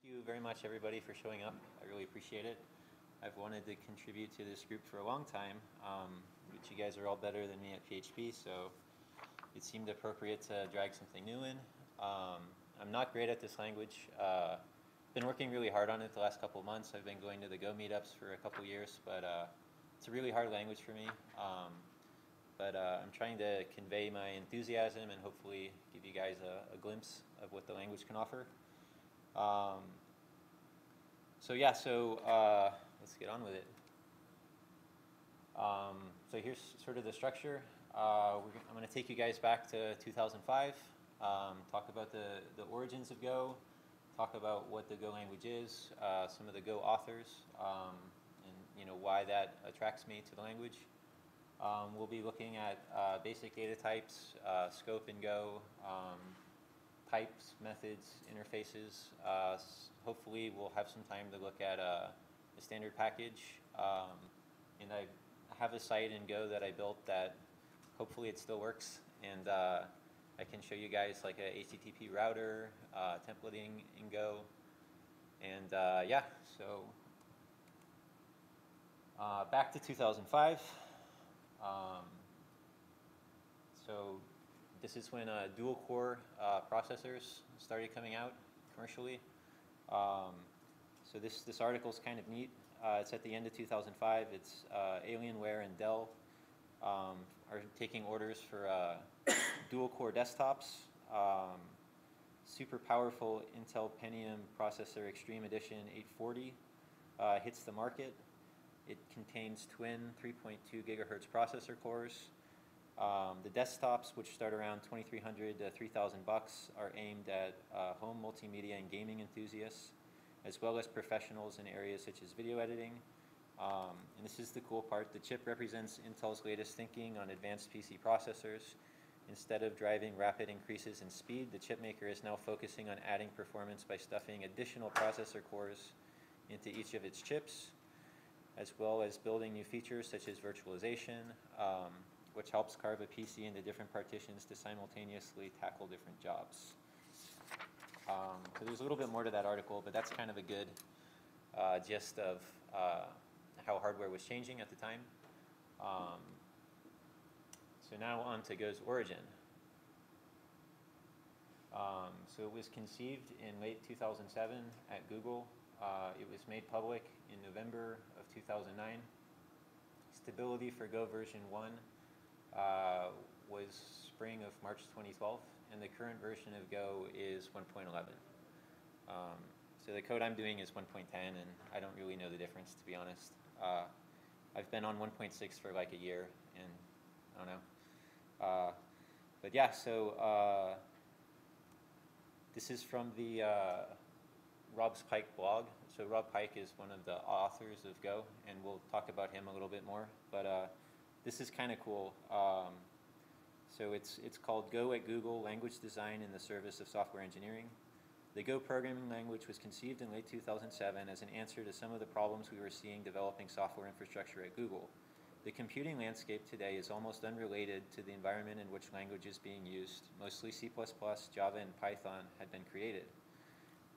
you very much, everybody, for showing up. I really appreciate it. I've wanted to contribute to this group for a long time, but you guys are all better than me at PHP, so it seemed appropriate to drag something new in. I'm not great at this language. Been working really hard on it the last couple of months. I've been going to the Go meetups for a couple years, but it's a really hard language for me. But I'm trying to convey my enthusiasm and hopefully give you guys a glimpse of what the language can offer. So let's get on with it. So here's sort of the structure. I'm going to take you guys back to 2005, talk about the origins of Go, talk about what the Go language is, some of the Go authors, and why that attracts me to the language. We'll be looking at basic data types, scope in Go, types, methods, interfaces. Hopefully we'll have some time to look at the standard package. And I have a site in Go that I built that hopefully it still works. And I can show you guys like a HTTP router, templating in Go. And yeah, so back to 2005. So this is when dual-core processors started coming out commercially. So this article is kind of neat. It's at the end of 2005. It's Alienware and Dell are taking orders for dual-core desktops. Super powerful Intel Pentium processor Extreme Edition 840 hits the market. It contains twin 3.2 gigahertz processor cores. The desktops, which start around $2,300 to $3,000, are aimed at home multimedia and gaming enthusiasts, as well as professionals in areas such as video editing. And this is the cool part. The chip represents Intel's latest thinking on advanced PC processors. Instead of driving rapid increases in speed, the chip maker is now focusing on adding performance by stuffing additional processor cores into each of its chips, as well as building new features such as virtualization, which helps carve a PC into different partitions to simultaneously tackle different jobs. So there's a little bit more to that article, but that's kind of a good gist of how hardware was changing at the time. So now on to Go's origin. So it was conceived in late 2007 at Google. It was made public in November of 2009. Stability for Go version 1 was spring of March 2012, and the current version of Go is 1.11. So the code I'm doing is 1.10, and I don't really know the difference, to be honest. I've been on 1.6 for like a year, and I don't know. But yeah, so this is from the Rob Pike blog. So Rob Pike is one of the authors of Go, and we'll talk about him a little bit more. But this is kind of cool. So it's called Go at Google, Language Design in the Service of Software Engineering. The Go programming language was conceived in late 2007 as an answer to some of the problems we were seeing developing software infrastructure at Google. The computing landscape today is almost unrelated to the environment in which languages being used, mostly C++, Java, and Python, had been created.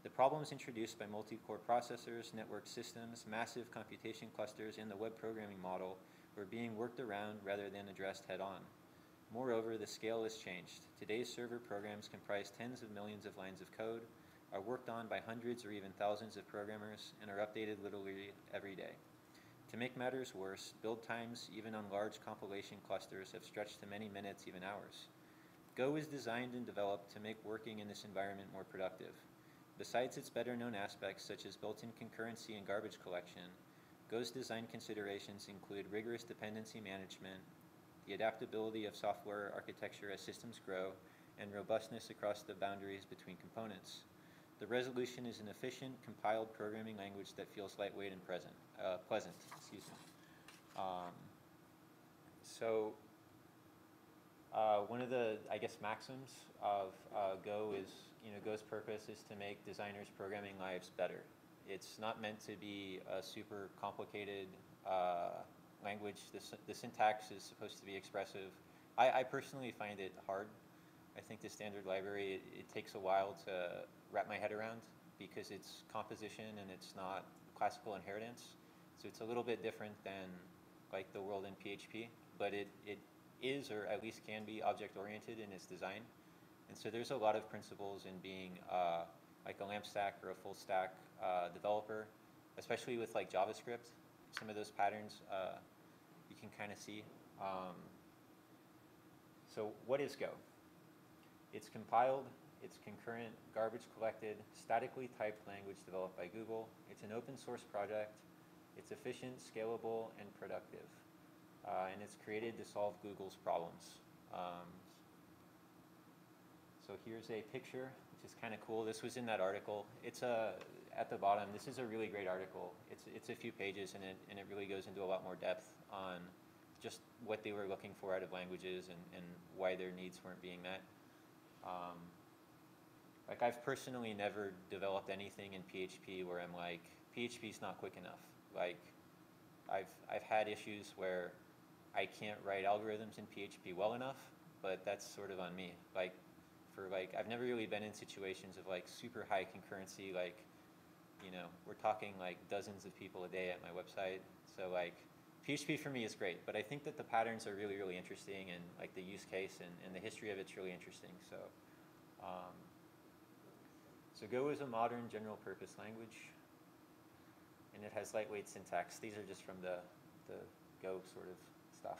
The problems introduced by multi-core processors, network systems, massive computation clusters, and the web programming model were being worked around rather than addressed head-on. Moreover, the scale has changed. Today's server programs comprise tens of millions of lines of code, are worked on by hundreds or even thousands of programmers, and are updated literally every day. To make matters worse, build times, even on large compilation clusters, have stretched to many minutes, even hours. Go is designed and developed to make working in this environment more productive. Besides its better-known aspects, such as built-in concurrency and garbage collection, Go's design considerations include rigorous dependency management, the adaptability of software architecture as systems grow, and robustness across the boundaries between components. The resolution is an efficient, compiled programming language that feels lightweight and pleasant. Excuse me. One of the, I guess, maxims of Go is, Go's purpose is to make designers' programming lives better. It's not meant to be a super complicated language. The syntax is supposed to be expressive. I personally find it hard. I think the standard library, it takes a while to wrap my head around. because it's composition and it's not classical inheritance. So it's a little bit different than like the world in PHP, but it is, or at least can be, object-oriented in its design. And so there's a lot of principles in being like a LAMP stack or a full stack developer, especially with like JavaScript. Some of those patterns you can kind of see. So what is Go? It's compiled, it's concurrent, garbage collected, statically typed language developed by Google. It's an open source project. It's efficient, scalable, and productive. And it's created to solve Google's problems. So here's a picture, which is kind of cool. This was in that article. It's at the bottom. This is a really great article. It's a few pages, and it really goes into a lot more depth on just what they were looking for out of languages and why their needs weren't being met. Like I've personally never developed anything in PHP where I'm like, PHP's not quick enough. Like I've had issues where I can't write algorithms in PHP well enough, but that's sort of on me. Like I've never really been in situations of like super high concurrency, like, you know, we're talking like dozens of people a day at my website. So like PHP for me is great, but I think that the patterns are really, really interesting, and like the use case and the history of it's really interesting. So, so Go is a modern general purpose language, and it has lightweight syntax. These are just from the Go sort of stuff.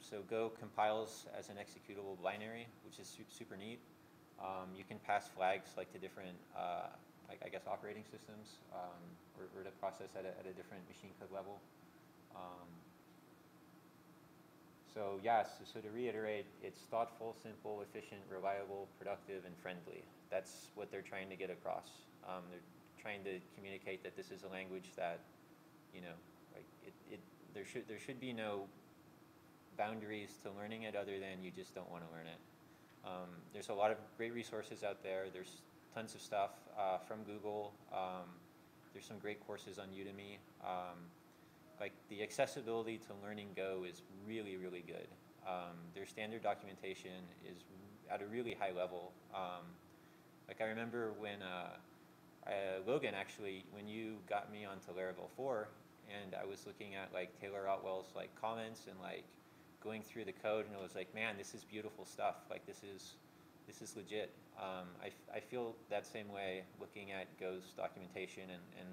So Go compiles as an executable binary, which is super neat. You can pass flags like to different, like I guess, operating systems, or to process at a different machine code level. So yes, so to reiterate, it's thoughtful, simple, efficient, reliable, productive, and friendly. That's what they're trying to get across. They're trying to communicate that this is a language that, you know, like there should be no boundaries to learning it other than you just don't want to learn it. There's a lot of great resources out there. There's tons of stuff from Google. There's some great courses on Udemy. Like the accessibility to learning Go is really, really good. Their standard documentation is at a really high level. Like I remember when Logan, actually, when you got me onto Laravel 4, and I was looking at like Taylor Otwell's like comments and like going through the code, and it was like, man, this is beautiful stuff. Like this is legit. I feel that same way looking at Go's documentation, and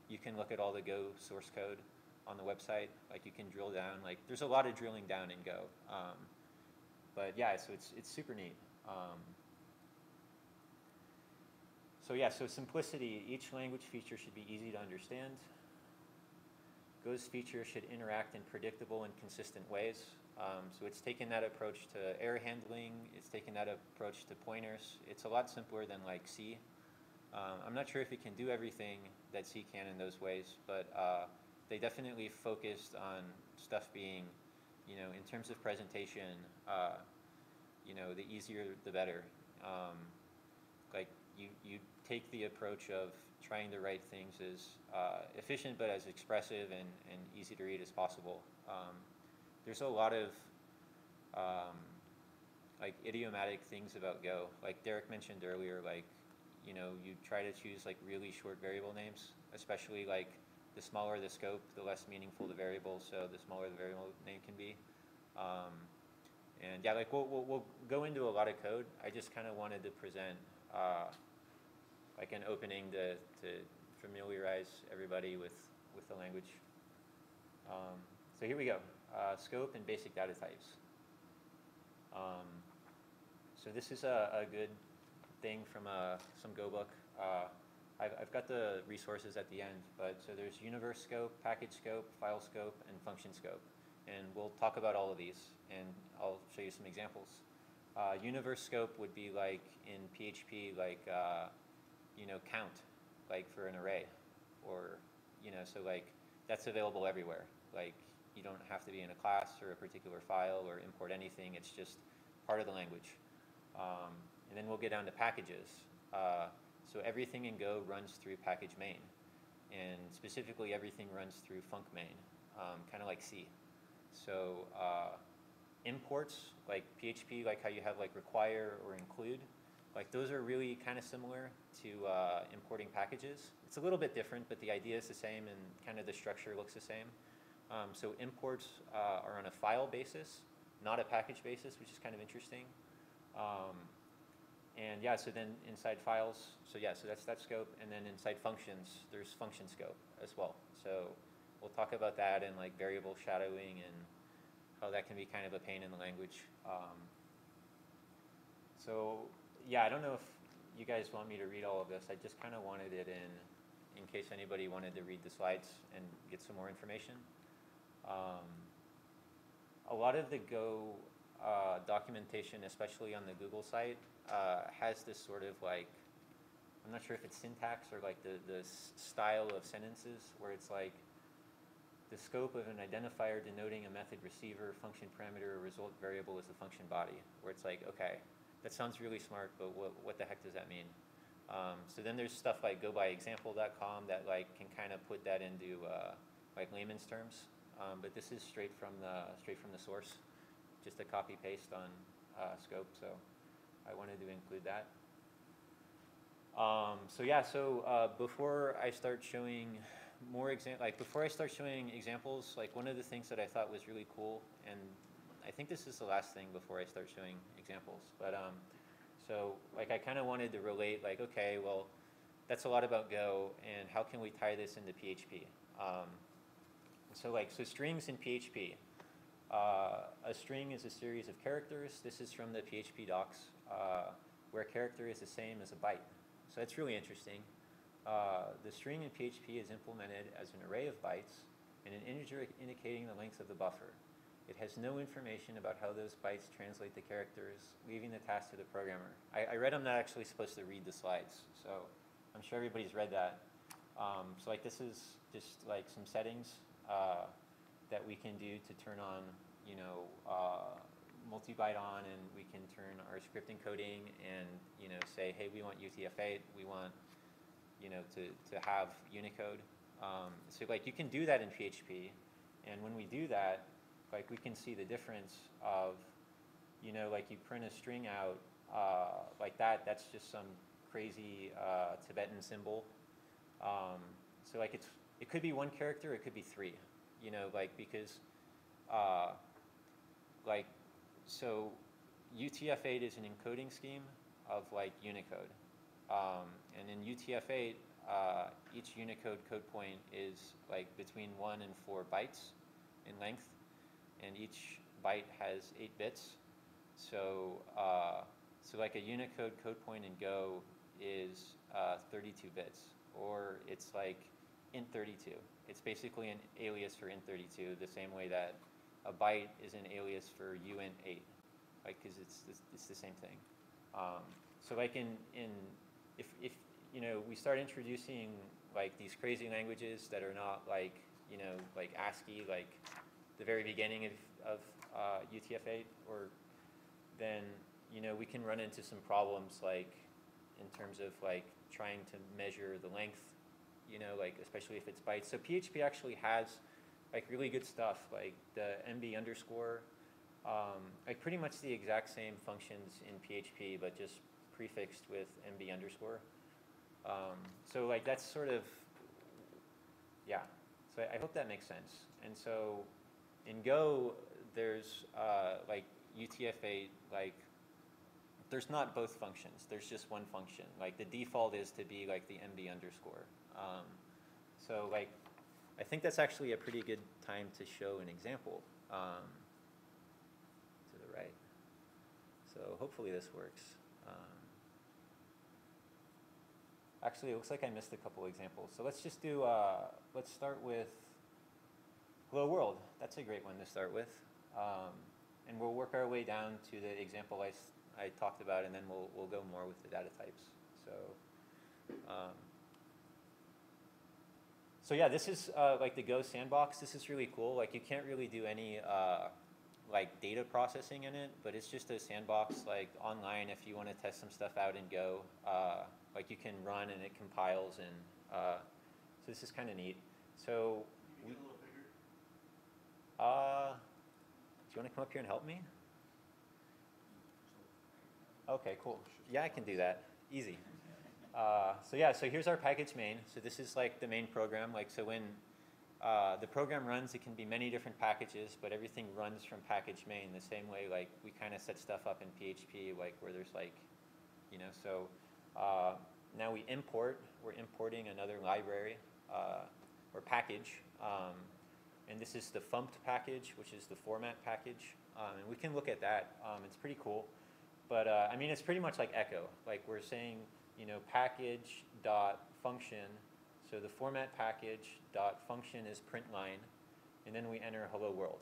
you can look at all the Go source code on the website. Like you can drill down. Like there's a lot of drilling down in Go. But yeah, so it's super neat. So yeah, so simplicity. Each language feature should be easy to understand. Go's features should interact in predictable and consistent ways. So it's taken that approach to error handling. It's taken that approach to pointers. It's a lot simpler than like C. I'm not sure if it can do everything that C can in those ways, but they definitely focused on stuff being, you know, in terms of presentation, you know, the easier the better. Like you take the approach of trying to write things as efficient but as expressive and easy to read as possible. There's a lot of like idiomatic things about Go. Like Derek mentioned earlier, like, you know, you try to choose like really short variable names, especially like the smaller the scope, the less meaningful the variable, so the smaller the variable name can be. And yeah, like we'll go into a lot of code. I just kind of wanted to present like an opening to familiarize everybody with the language. So here we go. Scope and basic data types. So this is a good thing from some Go book. I've got the resources at the end, but so there's universe scope, package scope, file scope, and function scope. And we'll talk about all of these, and I'll show you some examples. Universe scope would be like in PHP, like, you know, count, like for an array, or, you know, so like that's available everywhere. Like you don't have to be in a class or a particular file or import anything. It's just part of the language. And then we'll get down to packages. So everything in Go runs through package main, and specifically everything runs through func main, kind of like C. So imports, like PHP, like how you have like require or include, Like those are really kind of similar to importing packages. It's a little bit different, but the idea is the same and kind of the structure looks the same. So imports are on a file basis, not a package basis, which is kind of interesting. And yeah, so then inside files, so yeah, so that's that scope. And then inside functions, there's function scope as well. So we'll talk about that and like variable shadowing and how that can be kind of a pain in the language. So yeah, I don't know if you guys want me to read all of this. I just kind of wanted it in case anybody wanted to read the slides and get some more information. A lot of the Go documentation, especially on the Google site, has this sort of like, I'm not sure if it's syntax or like the style of sentences where it's like the scope of an identifier denoting a method receiver, function parameter, or result variable is the function body, where it's like, okay, that sounds really smart, but what the heck does that mean? So then there's stuff like gobyexample.com that like can kind of put that into like layman's terms, but this is straight from the source, just a copy paste on scope. So I wanted to include that. So yeah, so before I start showing examples, like one of the things that I thought was really cool, and I think this is the last thing before I start showing examples, but so like I kind of wanted to relate like, okay, well, that's a lot about Go, and how can we tie this into PHP? So strings in PHP. A string is a series of characters. This is from the PHP docs, where a character is the same as a byte. So that's really interesting. The string in PHP is implemented as an array of bytes and an integer indicating the length of the buffer. It has no information about how those bytes translate the characters, leaving the task to the programmer. I read I'm not actually supposed to read the slides, so I'm sure everybody's read that. So like this is just like some settings that we can do to turn on, you know, multi-byte on, and we can turn our script encoding and, you know, say, hey, we want UTF-8, we want, you know, to have Unicode. So like you can do that in PHP, and when we do that, like we can see the difference of, you know, like you print a string out like that, that's just some crazy Tibetan symbol. So like it could be one character, it could be three, you know, like because like, so UTF-8 is an encoding scheme of like Unicode. And in UTF-8, each Unicode code point is like between 1 and 4 bytes in length, and each byte has 8 bits. So, so like a Unicode code point in Go is 32 bits, or it's like int32. It's basically an alias for int32, the same way that a byte is an alias for uint8, like because it's the same thing. So like if you know, we start introducing like these crazy languages that are not like, you know, like ASCII, like the very beginning of UTF-8, or then, you know, we can run into some problems like in terms of like trying to measure the length, you know, like especially if it's bytes. So PHP actually has like really good stuff, like the MB underscore, like pretty much the exact same functions in PHP, but just prefixed with MB underscore. So like that's sort of, yeah. So I hope that makes sense. And so in Go, there's like UTF-8, like there's not both functions. There's just one function. Like the default is to be like the MB underscore. So like, I think that's actually a pretty good time to show an example to the right. So hopefully this works. Actually, it looks like I missed a couple examples. So let's just do, let's start with Hello World. That's a great one to start with. And we'll work our way down to the example I talked about, and then we'll go more with the data types. So yeah, this is like the Go sandbox. This is really cool. Like you can't really do any like data processing in it, but it's just a sandbox like online if you want to test some stuff out in Go. Like you can run and it compiles, and so this is kind of neat. So can you get a little bigger? Do you want to come up here and help me? Okay, cool. Yeah, I can do that. Easy. So yeah, so here's our package main. So this is like the main program. Like so when the program runs, it can be many different packages, but everything runs from package main the same way. Like we kind of set stuff up in PHP, like where there's like, so now we're importing another library or package. And this is the fumped package, which is the format package. And we can look at that. It's pretty cool. But I mean, it's pretty much like echo. Like we're saying, package dot function. So the format package dot function is print line, and then we enter hello world.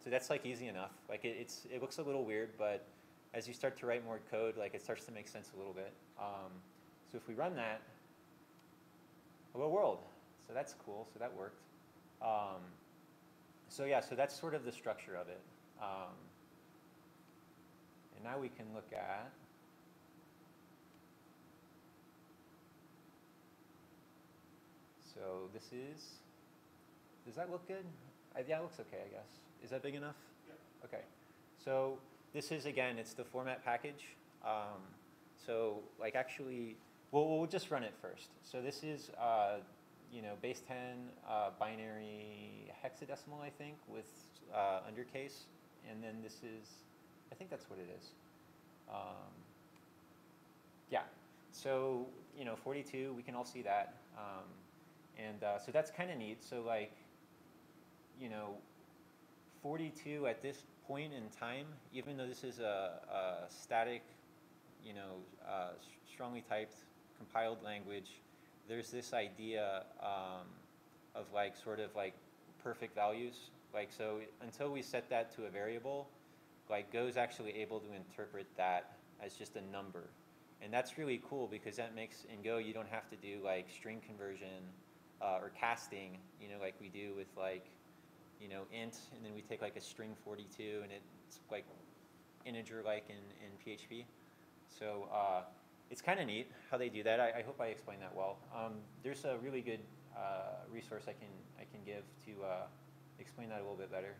So that's like easy enough. Like it looks a little weird, but as you start to write more code, like it starts to make sense a little bit. So if we run that, hello world. So that's cool. So that worked. So yeah, so that's sort of the structure of it. And now we can look at so this is, does that look good? Yeah, it looks okay, I guess. Is that big enough? Yeah. Okay. So this is, again, it's the format package. So like actually, we'll just run it first. So this is, base 10 binary hexadecimal, I think, with undercase. And then this is, I think that's what it is. Yeah. So, 42, we can all see that. So that's kind of neat. So like, 42 at this point in time, even though this is a static, strongly typed, compiled language, there's this idea of like sort of like perfect values. Like so, until we set that to a variable, like Go is actually able to interpret that as just a number, and that's really cool because that makes in Go you don't have to do like string conversion or casting, like we do with like, int, and then we take like a string 42 and it's like integer like in PHP. So it's kind of neat how they do that. I hope I explained that well. There's a really good resource I can give to explain that a little bit better.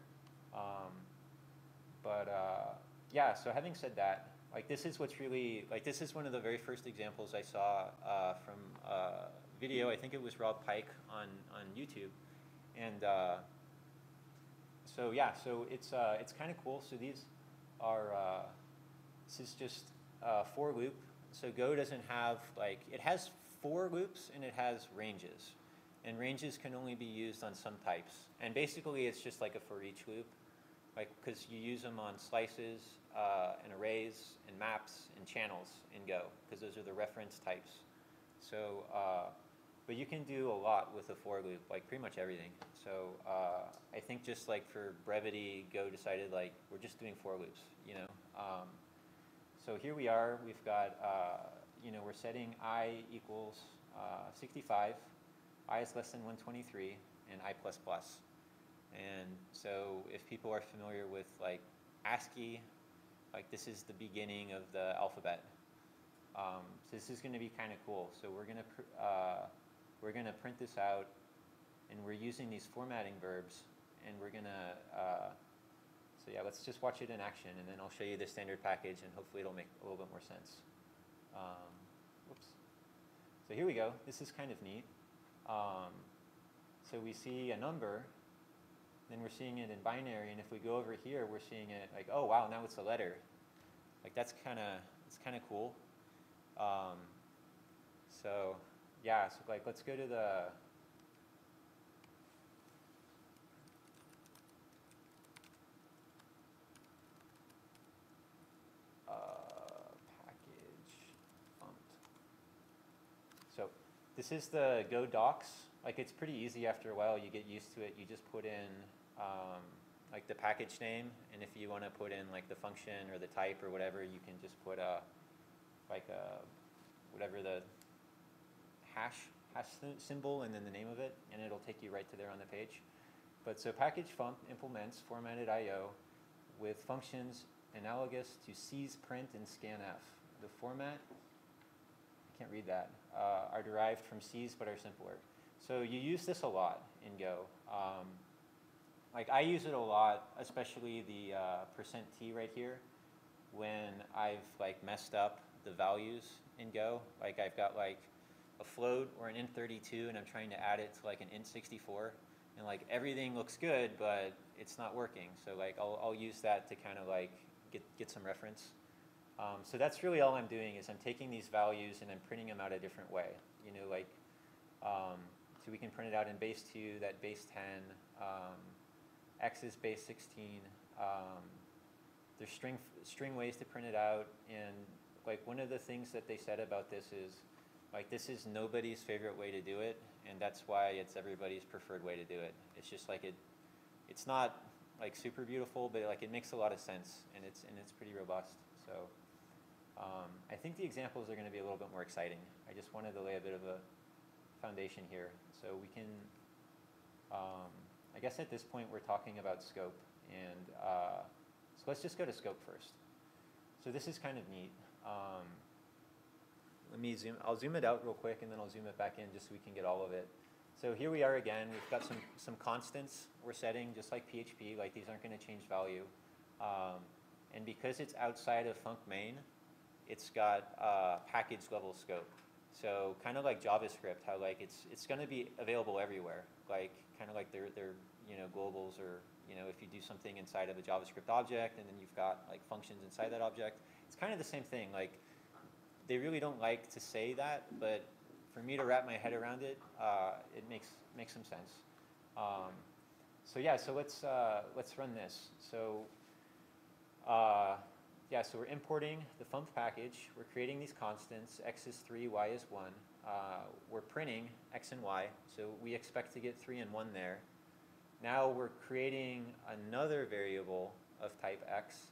Yeah, so having said that, like this is what's really, like this is one of the very first examples I saw from video. I think it was Rob Pike on YouTube. And so yeah, so it's kind of cool. So these are, this is just for loop. So Go doesn't have like, it has for loops and it has ranges. And ranges can only be used on some types. And basically it's just like a for each loop. Like, because you use them on slices and arrays and maps and channels in Go, because those are the reference types. So, but you can do a lot with a for loop, like pretty much everything. So I think just like for brevity, Go decided like we're just doing for loops, So here we are. We've got, we're setting I equals 65, I is less than 123, and I++. And so if people are familiar with like ASCII, like this is the beginning of the alphabet. So this is going to be kind of cool. So we're going to print this out, and we're using these formatting verbs, and we're going to so yeah, let's just watch it in action, and then I'll show you the standard package, and hopefully it'll make a little bit more sense. Whoops. So here we go. This is kind of neat. So we see a number, then we're seeing it in binary, and if we go over here, we're seeing it like, oh wow, now it's a letter. Like it's kind of cool. So yeah, so like let's go to the package font. So this is the Go docs. Like it's pretty easy after a while. You get used to it. You just put in like the package name, and if you want to put in like the function or the type or whatever, you can just put whatever the hash symbol and then the name of it, and it'll take you right to there on the page. But so package font implements formatted I/O with functions analogous to C's print and scanf. The format, I can't read that, are derived from C's but are simpler. So you use this a lot in Go. Like I use it a lot, especially the %t right here. when I've like messed up the values in Go. Like I've got like a float or an int32 and I'm trying to add it to like an int64, and like everything looks good but it's not working. So like I'll use that to kind of like get some reference. So that's really all I'm doing, is I'm taking these values and I'm printing them out a different way. You know, like so we can print it out in base 2, that base 10, X is base 16. There's string ways to print it out, and like one of the things that they said about this is like this is nobody's favorite way to do it, and that's why it's everybody's preferred way to do it. It's just like it's not like super beautiful, but like it makes a lot of sense, and it's pretty robust. So I think the examples are going to be a little bit more exciting. I just wanted to lay a bit of a foundation here, so we can. I guess at this point we're talking about scope, and so let's just go to scope first. So this is kind of neat. I'll zoom it out real quick, and then I'll zoom it back in just so we can get all of it. So here we are again. We've got some constants we're setting, just like PHP. Like these aren't going to change value. And because it's outside of func main, it's got package level scope. So kind of like JavaScript, how like it's going to be available everywhere. Like kind of like they're globals, or if you do something inside of a JavaScript object and then you've got like functions inside that object, it's kind of the same thing. Like they really don't like to say that, but for me to wrap my head around it, it makes some sense. So yeah, so let's run this. So yeah, so we're importing the func package. We're creating these constants. X is 3, Y is 1. We're printing X and Y, so we expect to get 3 and 1 there. Now we're creating another variable of type X,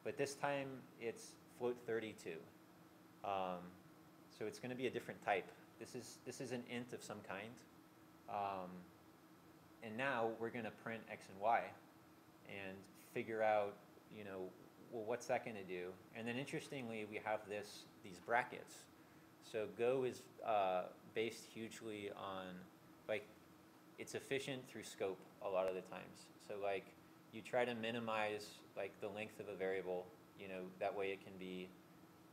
but this time it's float 32. So it's going to be a different type. This is an int of some kind. And now we're going to print X and Y and figure out, well, what's that going to do? And then interestingly, we have these brackets. So Go is based hugely on, like, it's efficient through scope a lot of the times. So like you try to minimize like the length of a variable, that way it can be,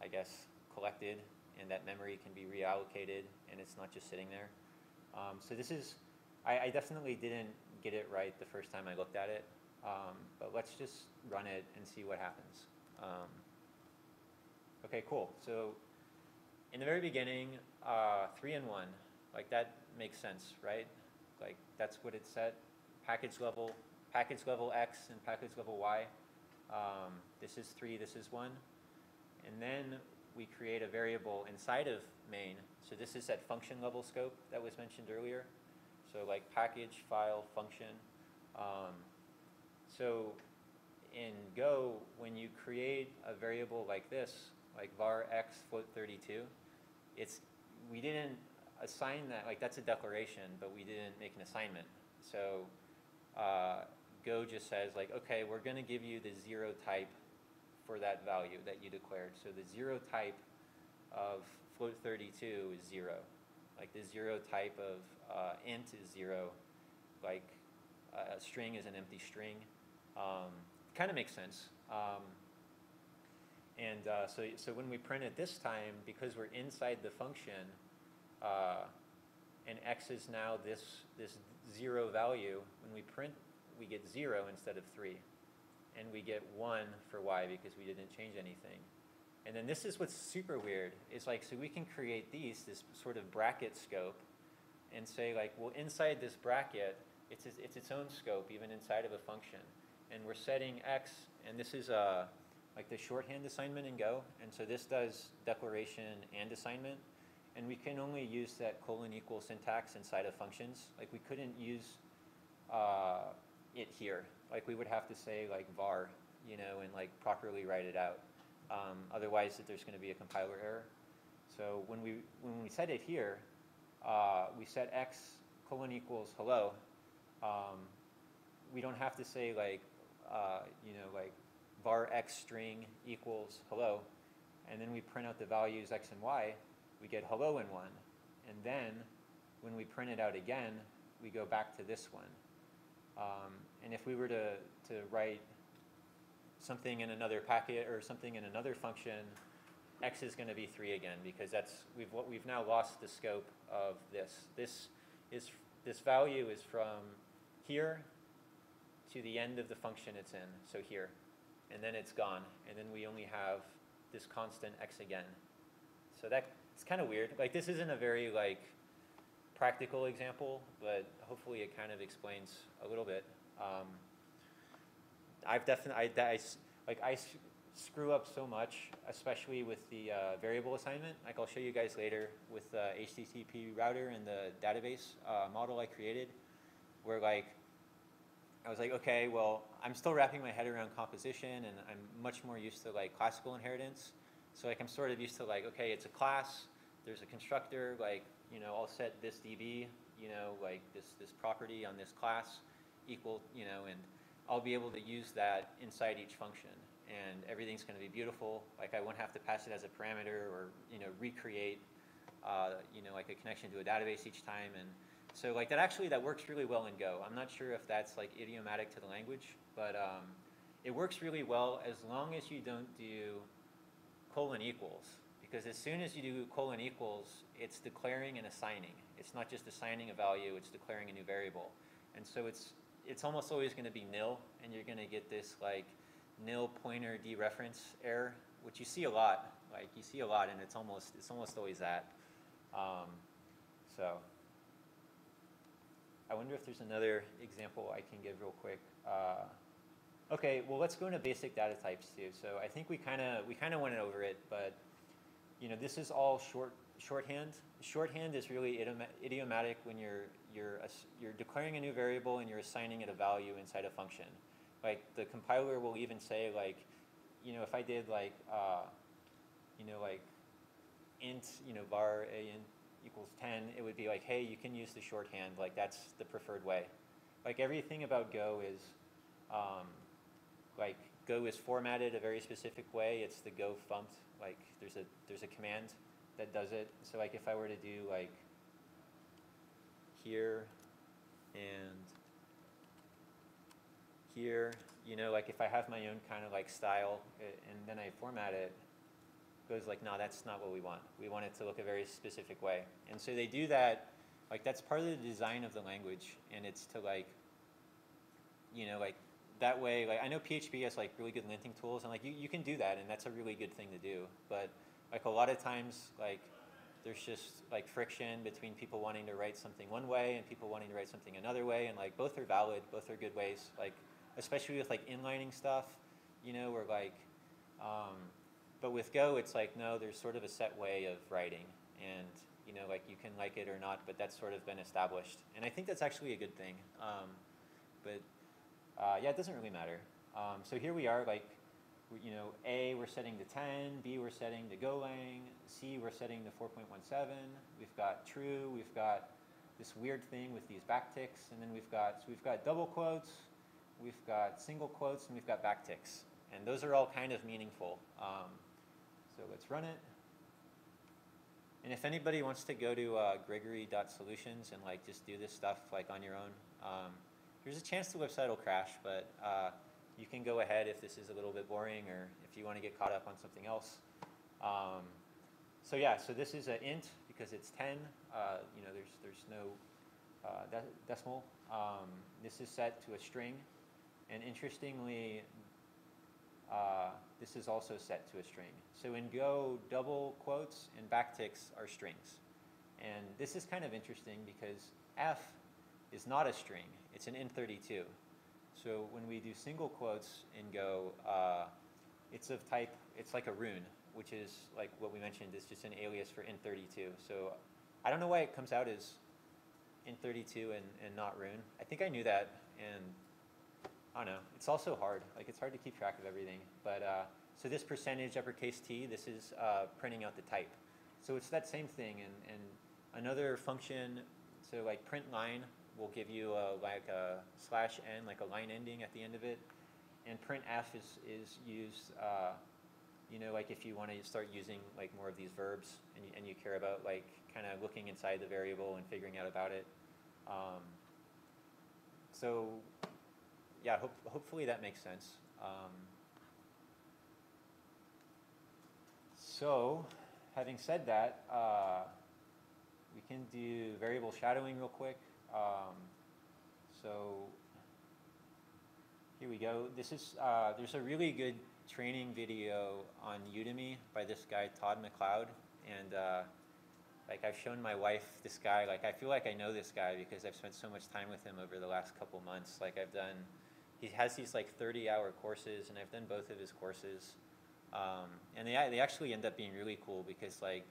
I guess, collected, and that memory can be reallocated, and it's not just sitting there. So this is, I definitely didn't get it right the first time I looked at it, but let's just run it and see what happens. Okay, cool. So in the very beginning, 3 and 1, like that makes sense, right? Like that's what it set. Package level X and package level Y. This is 3, this is 1. And then we create a variable inside of main. So this is that function level scope that was mentioned earlier. So like package, file, function. So in Go, when you create a variable like this, like var x float 32, we didn't assign that, like that's a declaration, but we didn't make an assignment. So Go just says like, okay, we're going to give you the 0 type for that value that you declared. So the 0 type of float 32 is 0. Like the 0 type of int is 0. Like a string is an empty string. Kind of makes sense. So when we print it this time, because we're inside the function, and x is now this 0 value, when we print, we get 0 instead of 3. And we get 1 for y because we didn't change anything. And then this is what's super weird. It's like, so we can create this sort of bracket scope, and say like, well, inside this bracket, it's its own scope, even inside of a function. And we're setting x, and this is like the shorthand assignment in Go. And so this does declaration and assignment. And we can only use that : syntax inside of functions. Like we couldn't use it here. Like we would have to say like var, and like properly write it out. Otherwise, there's going to be a compiler error. So when we set it here, we set x : hello. We don't have to say like like var x string equals hello, and then we print out the values x and y. We get hello and 1, and then when we print it out again, we go back to this one. And if we were to write something in another packet or something in another function, x is going to be 3 again, because we've now lost the scope of this. This value is from here to the end of the function it's in, so here, and then it's gone, and then we only have this constant x again. So it's kind of weird. Like, this isn't a very like practical example, but hopefully it kind of explains a little bit. I screw up so much, especially with the variable assignment. Like, I'll show you guys later with the HTTP router and the database model I created, where like I was like, okay, well, I'm still wrapping my head around composition, and I'm much more used to like classical inheritance. So like I'm sort of used to like, okay, it's a class, there's a constructor, like, you know, I'll set this DB, you know, like this property on this class equal, you know, and I'll be able to use that inside each function, and everything's going to be beautiful. Like, I won't have to pass it as a parameter or, you know, recreate, you know, like a connection to a database each time. And so like that works really well in Go. I'm not sure if that's like idiomatic to the language, but it works really well as long as you don't do colon equals, because as soon as you do colon equals, it's declaring and assigning. It's not just assigning a value, it's declaring a new variable. And so it's almost always going to be nil, and you're going to get this like nil pointer dereference error, which you see a lot. Like, you see a lot, and it's almost always that. So I wonder if there's another example I can give real quick. Okay, well, let's go into basic data types too. So I think we kind of went over it, but you know, this is all shorthand. Shorthand is really idiomatic when you're declaring a new variable and you're assigning it a value inside a function. Like, the compiler will even say, like, you know, if I did like you know, like int, you know, var a int equals 10, it would be like, hey, you can use the shorthand. Like, that's the preferred way. Like, everything about Go is like, Go is formatted a very specific way. It's the Go funct. Like, there's a command that does it. So like, if I were to do like here and here, you know, like if I have my own kind of like style and then I format it, Go's like, no, that's not what we want. We want it to look a very specific way. And so they do that. Like, that's part of the design of the language, and it's to like, you know, like that way. Like, I know PHP has like really good linting tools, and like you can do that, and that's a really good thing to do. But like, a lot of times, like, there's just like friction between people wanting to write something one way and people wanting to write something another way, and like both are valid, both are good ways. Like, especially with like inlining stuff, you know, where like, but with Go, it's like, no, there's sort of a set way of writing, and you know, like, you can like it or not, but that's sort of been established, and I think that's actually a good thing. But yeah, it doesn't really matter. So here we are, like, you know, A, we're setting to 10, B, we're setting to Golang, C, we're setting to 4.17. We've got true, we've got this weird thing with these backticks, and then we've got double quotes, we've got single quotes, and we've got backticks. And those are all kind of meaningful. So let's run it. And if anybody wants to go to gregory.solutions and like just do this stuff like on your own, there's a chance the website will crash, but you can go ahead if this is a little bit boring or if you want to get caught up on something else. So yeah, so this is an int because it's 10. You know, there's no decimal. This is set to a string, and interestingly, this is also set to a string. So in Go, double quotes and backticks are strings. And this is kind of interesting because f is not a string. It's an int32. So when we do single quotes in Go, it's of type, it's like a rune, which is like what we mentioned, is just an alias for int32. So I don't know why it comes out as int32 and not rune. I think I knew that, and I don't know. It's also hard. Like, it's hard to keep track of everything. But so this percentage uppercase T, this is printing out the type. So it's that same thing. And another function, so like print line will give you like a /n, like a line ending at the end of it. And printf is used, you know, like if you want to start using like more of these verbs and you care about like kind of looking inside the variable and figuring out about it. So yeah, hopefully that makes sense. So, having said that, we can do variable shadowing real quick. So here we go. This is there's a really good training video on Udemy by this guy Todd McLeod, and like I've shown my wife this guy. Like I feel like I know this guy because I've spent so much time with him over the last couple months. Like I've done, he has these like 30-hour courses, and I've done both of his courses. And they actually end up being really cool because, like,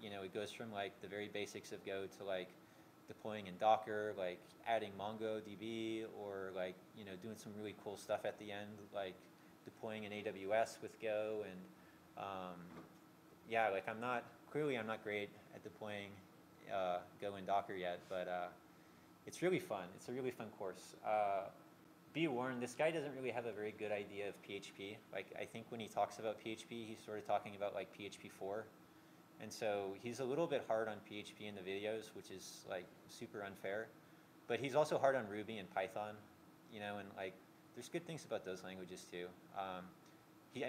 you know, it goes from like the very basics of Go to like deploying in Docker, like adding MongoDB, or like, you know, doing some really cool stuff at the end, like deploying in AWS with Go. And yeah, like I'm not great at deploying Go in Docker yet, but it's really fun. It's a really fun course. Be warned, this guy doesn't really have a very good idea of PHP. Like, I think when he talks about PHP, he's sort of talking about like PHP 4. And so he's a little bit hard on PHP in the videos, which is like super unfair. But he's also hard on Ruby and Python, you know, and like there's good things about those languages too. I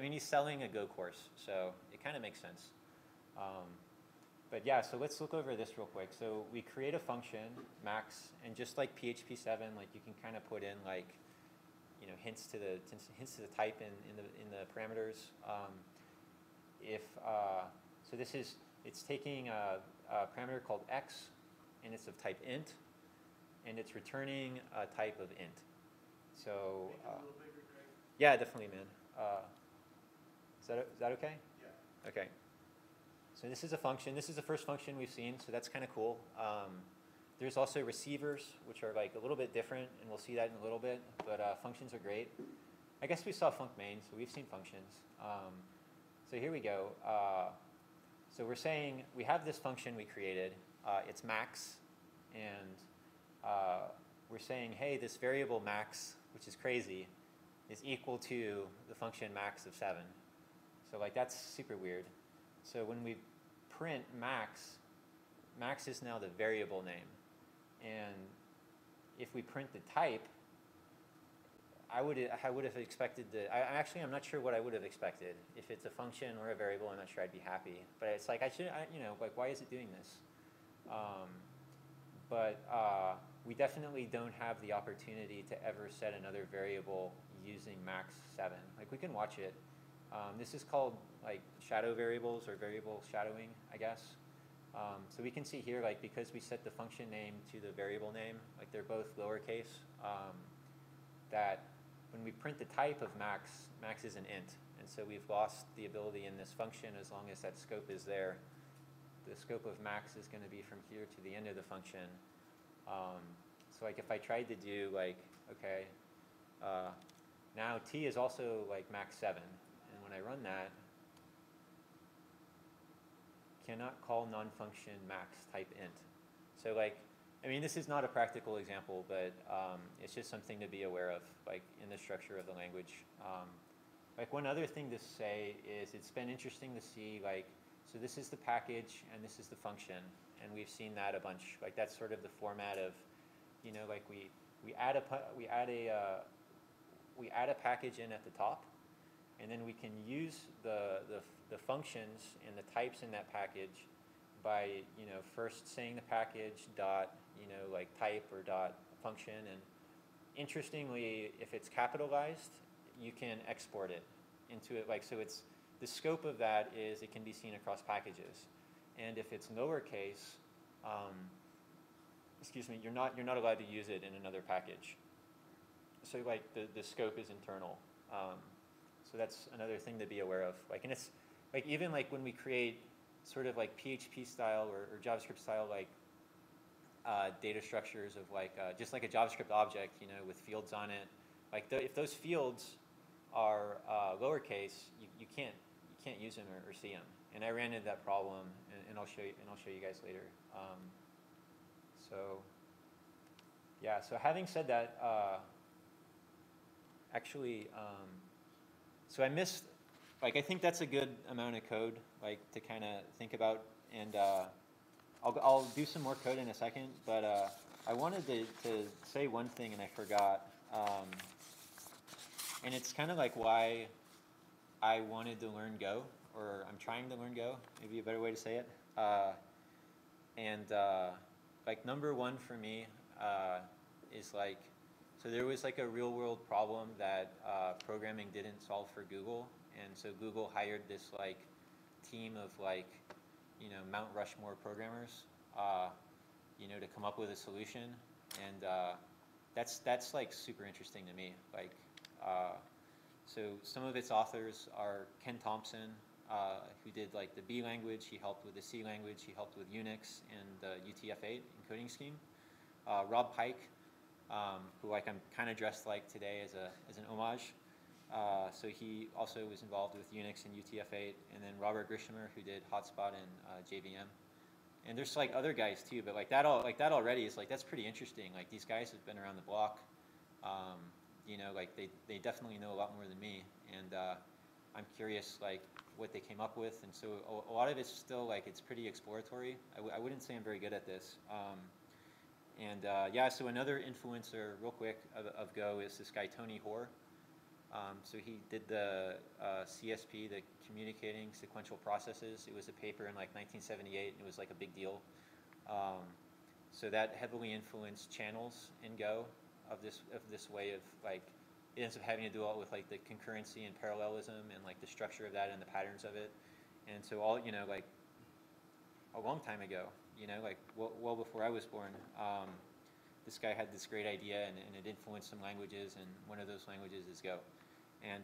mean, he's selling a Go course, so it kind of makes sense. But yeah, so let's look over this real quick. So we create a function, max, and just like PHP 7, like you can kind of put in like, you know, hints to the type in the parameters. So this is, it's taking a parameter called x, and it's of type int, and it's returning a type of int. So yeah, definitely, man. Is that okay? Yeah. Okay. So this is a function. This is the first function we've seen, so that's kind of cool. There's also receivers, which are like a little bit different, and we'll see that in a little bit, but functions are great. I guess we saw func main, so we've seen functions. So here we go. So we're saying we have this function we created. It's max, and we're saying, hey, this variable max, which is crazy, is equal to the function max of 7. So like that's super weird. So when we print max, max is now the variable name. And if we print the type, I would have expected I'm not sure what I would have expected. If it's a function or a variable, I'm not sure I'd be happy. But it's like, you know, like why is it doing this? We definitely don't have the opportunity to ever set another variable using max 7. Like we can watch it. This is called like shadow variables or variable shadowing, I guess. So we can see here, like because we set the function name to the variable name, like they're both lowercase, that when we print the type of max, max is an int. And so we've lost the ability in this function as long as that scope is there. The scope of max is going to be from here to the end of the function. So like if I tried to do like, okay, now t is also like max 7. And when I run that, cannot call non-function max type int. So like, I mean, this is not a practical example, but it's just something to be aware of, like in the structure of the language. Like one other thing to say is it's been interesting to see, like, so this is the package and this is the function, and we've seen that a bunch. Like that's sort of the format of, you know, like we add a package in at the top, and then we can use the functions and the types in that package by, you know, first saying the package dot, you know, like type or dot function. And interestingly, if it's capitalized, you can export it into it. Like, so it's, the scope of that is it can be seen across packages. And if it's lowercase, excuse me, you're not allowed to use it in another package. So like the scope is internal. So that's another thing to be aware of. Like, and it's like even like when we create sort of like PHP style or JavaScript style like data structures of like just like a JavaScript object, you know, with fields on it. Like if those fields are lowercase, you can't use them or see them. And I ran into that problem, and I'll show you guys later. So yeah. So having said that, so I missed, like, I think that's a good amount of code, like, to kind of think about, and I'll do some more code in a second, but I wanted to say one thing and I forgot, and it's kind of like why I wanted to learn Go, or I'm trying to learn Go, maybe a better way to say it. And like number one for me is like, so there was like a real world problem that programming didn't solve for Google, and so Google hired this like team of like, you know, Mount Rushmore programmers, you know, to come up with a solution, and that's like super interesting to me. Like, so some of its authors are Ken Thompson, who did like the B language. He helped with the C language. He helped with Unix and the UTF-8 encoding scheme. Rob Pike, who like I'm kind of dressed like today as an homage. So he also was involved with Unix and UTF-8, and then Robert Grishamer, who did Hotspot and JVM. And there's like other guys too, but like that already is like, that's pretty interesting. Like these guys have been around the block. You know, like they definitely know a lot more than me, and I'm curious like what they came up with. And so a lot of it's still like, it's pretty exploratory. I wouldn't say I'm very good at this. Yeah, so another influencer, real quick, of Go is this guy Tony Hoare. So he did the CSP, the Communicating Sequential Processes. It was a paper in like 1978, and it was like a big deal. So that heavily influenced channels in Go of this way of like, it ends up having to do all with like the concurrency and parallelism and like the structure of that and the patterns of it. And so all, you know, like a long time ago, you know, like well before I was born, this guy had this great idea, and it influenced some languages, and one of those languages is Go. And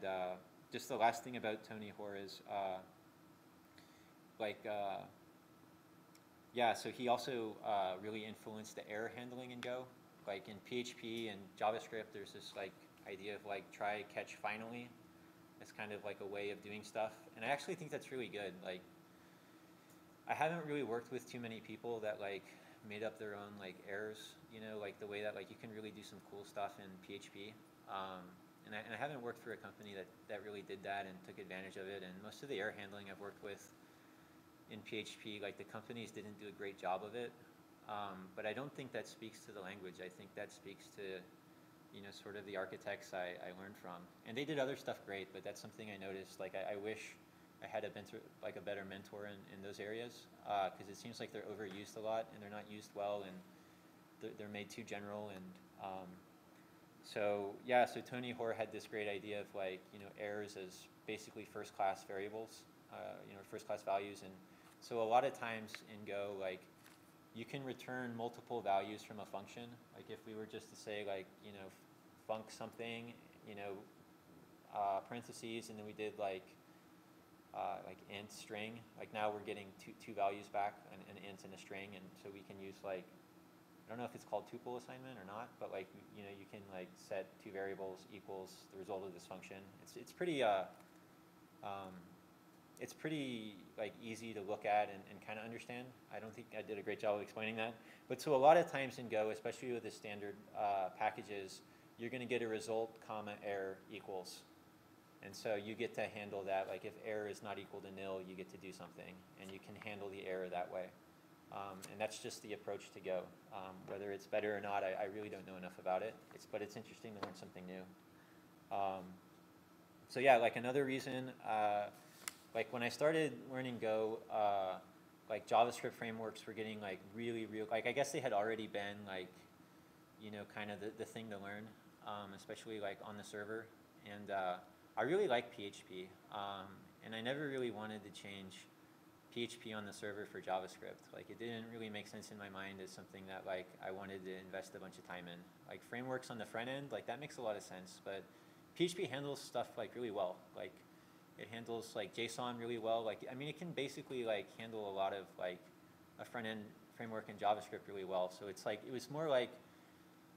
just the last thing about Tony Hoare is, yeah, so he also really influenced the error handling in Go. Like in PHP and JavaScript, there's this like idea of like try, catch, finally. It's kind of like a way of doing stuff, and I actually think that's really good. Like, I haven't really worked with too many people that like made up their own like errors, you know, like the way that like you can really do some cool stuff in PHP. And I haven't worked for a company that really did that and took advantage of it. And most of the error handling I've worked with in PHP, like the companies didn't do a great job of it. But I don't think that speaks to the language. I think that speaks to, you know, sort of the architects I learned from. And they did other stuff great, but that's something I noticed. Like I wish I had a better mentor in those areas, because it seems like they're overused a lot, and they're not used well, and they're made too general. And so yeah, so Tony Hoare had this great idea of like, you know, errors as basically first-class variables, you know, first-class values. And so a lot of times in Go, like you can return multiple values from a function. Like if we were just to say like, you know, func something, you know, parentheses, and then we did like int string, like now we're getting two values back, an int and a string, and so we can use like, I don't know if it's called tuple assignment or not, but like, you know, you can like set two variables equals the result of this function. It's pretty like easy to look at and kind of understand. I don't think I did a great job of explaining that, but so a lot of times in Go, especially with the standard packages, you're going to get a result comma error equals. And so you get to handle that. Like if error is not equal to nil, you get to do something, and you can handle the error that way. And that's just the approach to Go. Whether it's better or not, I really don't know enough about it. But it's interesting to learn something new. So yeah, like another reason, like when I started learning Go, like JavaScript frameworks were getting like really, like I guess they had already been like, you know, kind of the thing to learn, especially like on the server. And I really like PHP, and I never really wanted to change PHP on the server for JavaScript. Like it didn't really make sense in my mind as something that like I wanted to invest a bunch of time in. Like frameworks on the front end, like that makes a lot of sense, but PHP handles stuff like really well. Like it handles like JSON really well. Like, I mean, it can basically like handle a lot of like a front end framework in JavaScript really well. So it's like, it was more like,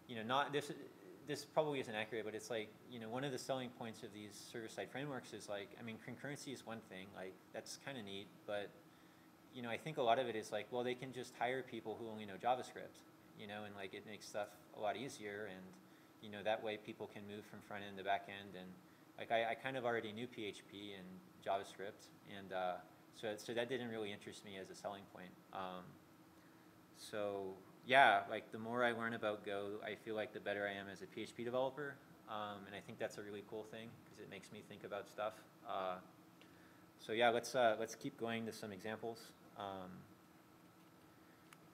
you know, not this probably isn't accurate, but it's like, you know, one of the selling points of these server-side frameworks is like, I mean, concurrency is one thing, like that's kind of neat, but you know, I think a lot of it is like, well, they can just hire people who only know JavaScript, you know, and like it makes stuff a lot easier, and you know, that way people can move from front end to back end. And like I kind of already knew PHP and JavaScript, and so that didn't really interest me as a selling point. So yeah, like the more I learn about Go, I feel like the better I am as a PHP developer, and I think that's a really cool thing because it makes me think about stuff. So yeah, let's keep going to some examples.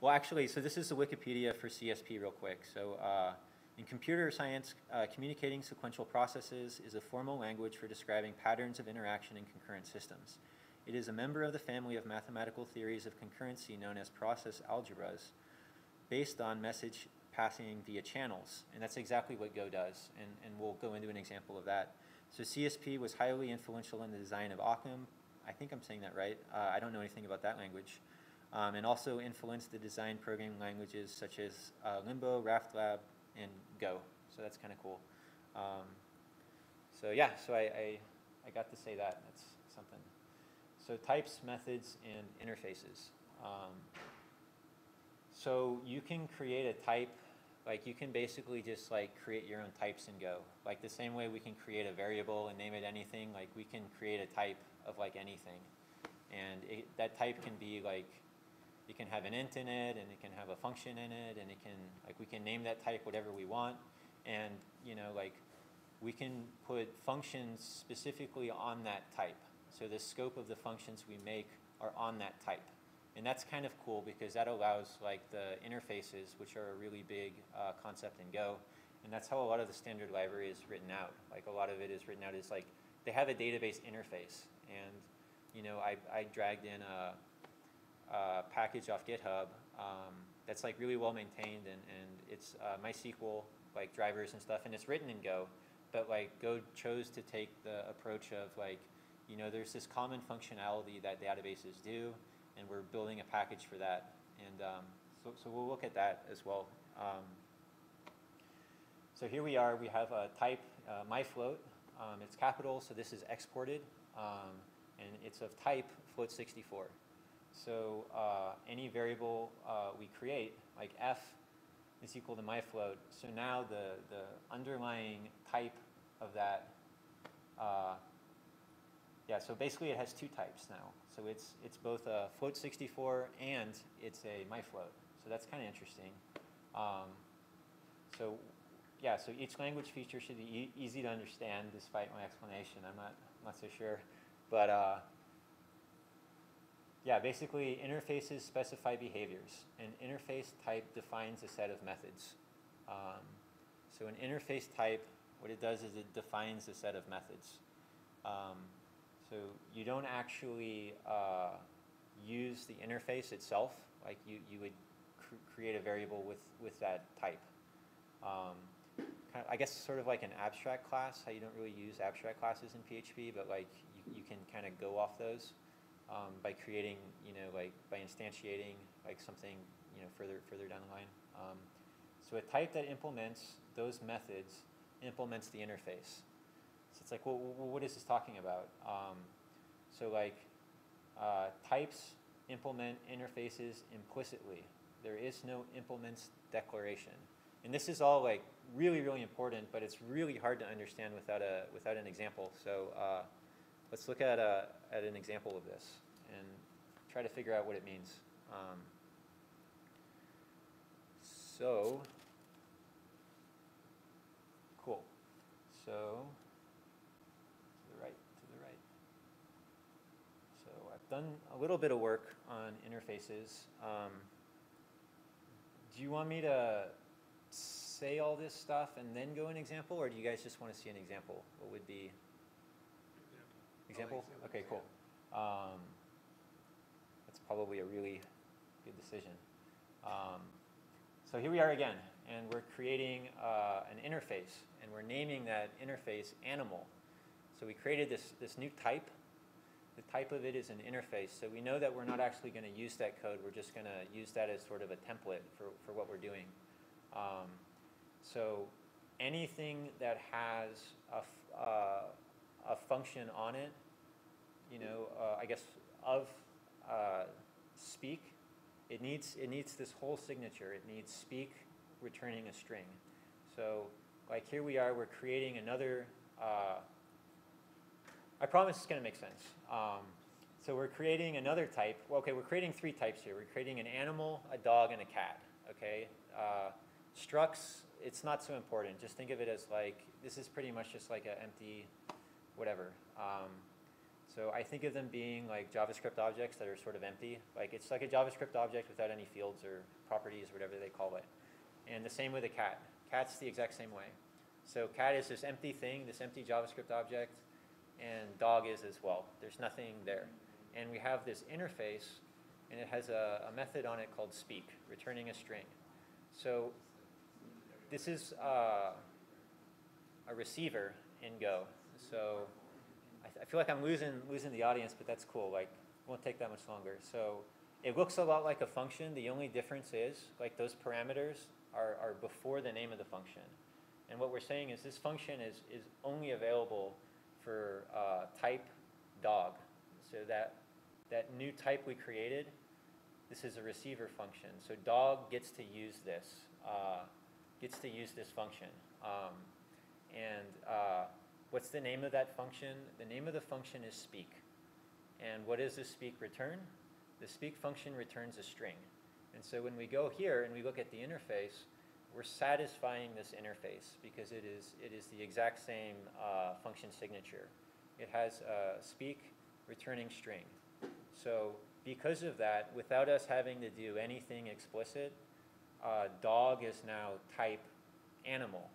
Well, actually, so this is the Wikipedia for CSP real quick. So in computer science, communicating sequential processes is a formal language for describing patterns of interaction in concurrent systems. It is a member of the family of mathematical theories of concurrency known as process algebras, based on message passing via channels. And that's exactly what Go does, and we'll go into an example of that. So CSP was highly influential in the design of Occam. I think I'm saying that right. I don't know anything about that language. And also influenced the design programming languages such as Limbo, RaftLab, and Go. So that's kind of cool. So yeah, so I got to say that. That's something. So types, methods, and interfaces. So you can create a type, like you can basically just like create your own types in Go. Like the same way we can create a variable and name it anything, like we can create a type of like anything. And that type can be like, you can have an int in it, and it can have a function in it, and it can, like we can name that type whatever we want. And you know, like we can put functions specifically on that type. So the scope of the functions we make are on that type. And that's kind of cool because that allows like the interfaces, which are a really big concept in Go. And that's how a lot of the standard library is written out. Like a lot of it is written out as like, they have a database interface. And you know, I dragged in a package off GitHub that's like really well maintained, and it's MySQL like drivers and stuff, and it's written in Go. But like Go chose to take the approach of like, you know, there's this common functionality that databases do, and we're building a package for that. And so we'll look at that as well. So here we are, we have a type, myFloat. It's capital, so this is exported, and it's of type float64. So any variable we create, like f is equal to myFloat, so now the underlying type of that, yeah, so basically it has two types now. So it's both a float64 and it's a myFloat. So that's kind of interesting. So yeah, so each language feature should be easy to understand despite my explanation. I'm not so sure. But yeah, basically interfaces specify behaviors. An interface type defines a set of methods. So an interface type, what it does is it defines a set of methods. So you don't actually use the interface itself. Like you would create a variable with that type. I guess sort of like an abstract class, how you don't really use abstract classes in PHP, but like you can kind of go off those by creating, you know, like by instantiating like something, you know, further down the line. So a type that implements those methods implements the interface. So it's like, well, what is this talking about? So like types implement interfaces implicitly. There is no implements declaration. And this is all like really, really important, but it's really hard to understand without an example. So let's look at an example of this and try to figure out what it means. So cool. So to the right. So I've done a little bit of work on interfaces. Do you want me to say all this stuff and then go an example, or do you guys just want to see an example? What would be example? Okay, cool. That's probably a really good decision. So here we are again, and we're creating an interface, and we're naming that interface animal. So we created this new type. The type of it is an interface, so we know that we're not actually going to use that code. We're just going to use that as sort of a template for what we're doing. So anything that has a function on it, you know, I guess of speak, it needs this whole signature. It needs speak returning a string. So like here we are, we're creating another, I promise it's going to make sense. So we're creating another type. Well, okay, we're creating three types here. We're creating an animal, a dog, and a cat. Okay. Structs, it's not so important. Just think of it as like, this is pretty much just like an empty whatever. So I think of them being like JavaScript objects that are sort of empty. Like it's like a JavaScript object without any fields or properties or whatever they call it. And the same with a cat. Cat's the exact same way. So cat is this empty thing, this empty JavaScript object, and dog is as well. There's nothing there. And we have this interface, and it has a method on it called speak, returning a string. So this is a receiver in Go. So I feel like I'm losing the audience, but that's cool. Like, it won't take that much longer. So it looks a lot like a function. The only difference is, like, those parameters are before the name of the function. And what we're saying is this function is only available for type dog. So that new type we created, this is a receiver function. So dog gets to use this function. What's the name of that function? The name of the function is speak. And what does the speak return? The speak function returns a string. And so when we go here and we look at the interface, we're satisfying this interface because it is the exact same function signature. It has speak returning string. So because of that, without us having to do anything explicit, dog is now type animal.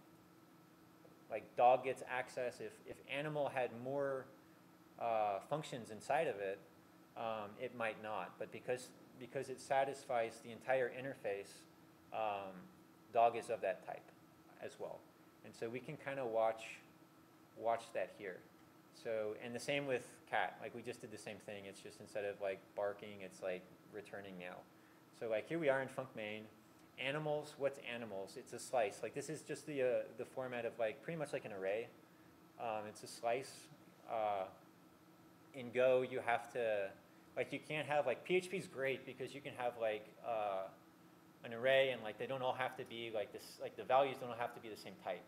Like dog gets access. If animal had more functions inside of it, it might not. But because it satisfies the entire interface, dog is of that type as well. And so we can kind of watch that here. So, and the same with cat. Like we just did the same thing. It's just instead of like barking, it's like returning now. So like here we are in func main. Animals, what's animals? It's a slice. Like this is just the format of like pretty much like an array. It's a slice. In Go, you have to, like you can't have like, PHP is great because you can have like an array and like they don't all have to be like this, like the values don't all have to be the same type.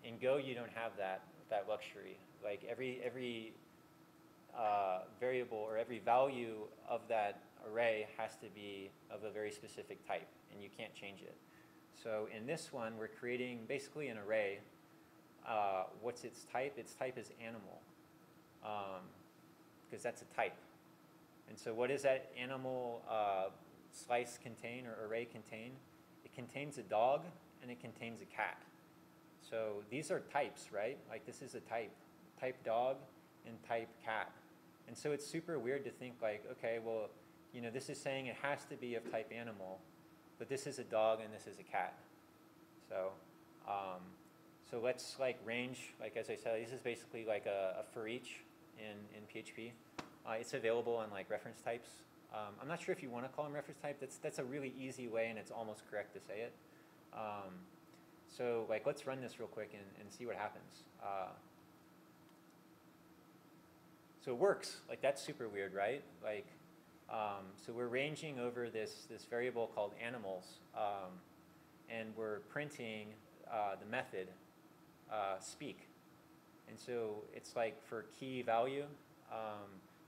In Go, you don't have that luxury. Like every variable or every value of that array has to be of a very specific type, and you can't change it. So in this one, we're creating basically an array. What's its type? Its type is animal, because that's a type. And so what does that animal slice contain or array contain? It contains a dog and it contains a cat. So these are types, right? Like this is a type dog and type cat. And so it's super weird to think like, okay, well, you know, this is saying it has to be of type animal, but this is a dog and this is a cat. So, so let's like range, like as I said, this is basically like a for each in PHP. It's available on like reference types. I'm not sure if you want to call them reference type. That's a really easy way, and it's almost correct to say it. So like let's run this real quick and see what happens. So it works. Like that's super weird, right? Like, so we're ranging over this variable called animals, and we're printing the method speak. And so it's like for key value,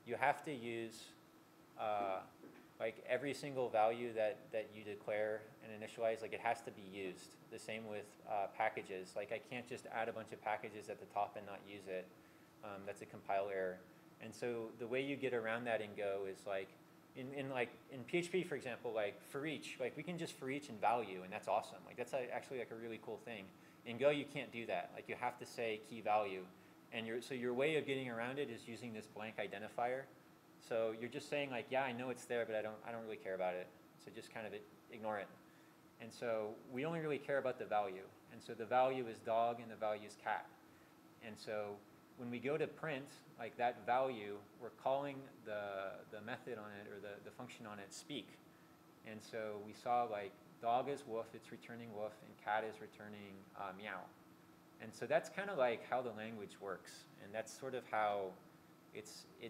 you have to use like every single value that you declare and initialize, like it has to be used. The same with packages. Like I can't just add a bunch of packages at the top and not use it. That's a compile error. And so the way you get around that in Go is like, in PHP, for example, like for each, like we can just for each in value, and that's awesome. Like that's actually like a really cool thing. In Go, you can't do that. Like you have to say key value, and so your way of getting around it is using this blank identifier. So you're just saying like, yeah, I know it's there, but I don't really care about it. So just kind of ignore it. And so we only really care about the value. And so the value is dog and the value is cat. And so when we go to print, like that value, we're calling the method on it or the function on it speak. And so we saw like dog is woof, it's returning woof, and cat is returning meow. And so that's kind of like how the language works. And that's sort of how it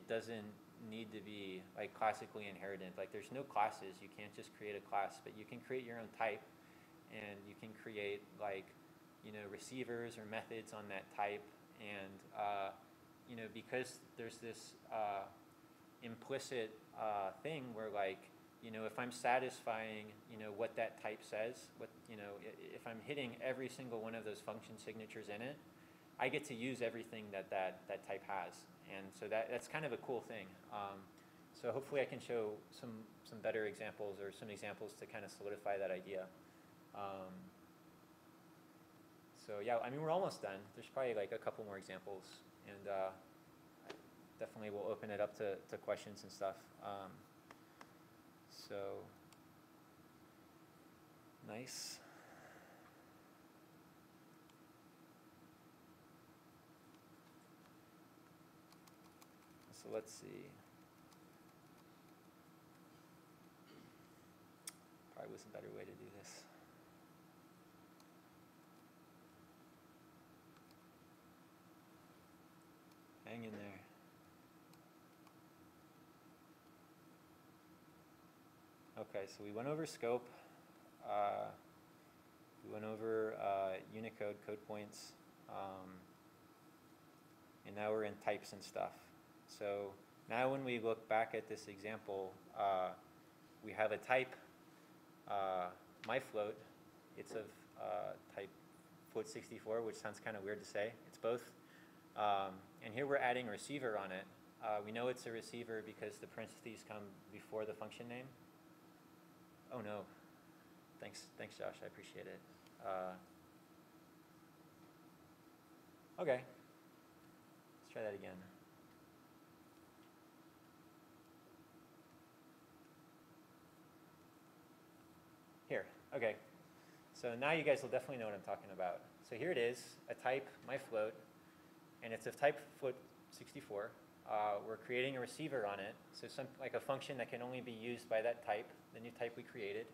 doesn't need to be like classically inherited. Like there's no classes, you can't just create a class, but you can create your own type, and you can create like, you know, receivers or methods on that type. And you know, because there's this implicit thing where like, you know, if I'm satisfying, you know, what that type says, what, you know, if I'm hitting every single one of those function signatures in it, I get to use everything that type has. And so that's kind of a cool thing. So hopefully I can show some better examples or some examples to kind of solidify that idea. So yeah, I mean, we're almost done. There's probably like a couple more examples, and definitely we'll open it up to questions and stuff. So nice. So let's see. Probably was a better way to do this. Hang in there. Okay, so we went over scope. We went over Unicode code points. And now we're in types and stuff. So now when we look back at this example, we have a type, my float. It's of type float64, which sounds kind of weird to say. It's both. And here we're adding a receiver on it. We know it's a receiver because the parentheses come before the function name. Oh no. Thanks Josh, I appreciate it. Okay. Let's try that again. Here, okay. So now you guys will definitely know what I'm talking about. So here it is, a type, my float, and it's of type float64. We're creating a receiver on it, so like a function that can only be used by that type, the new type we created.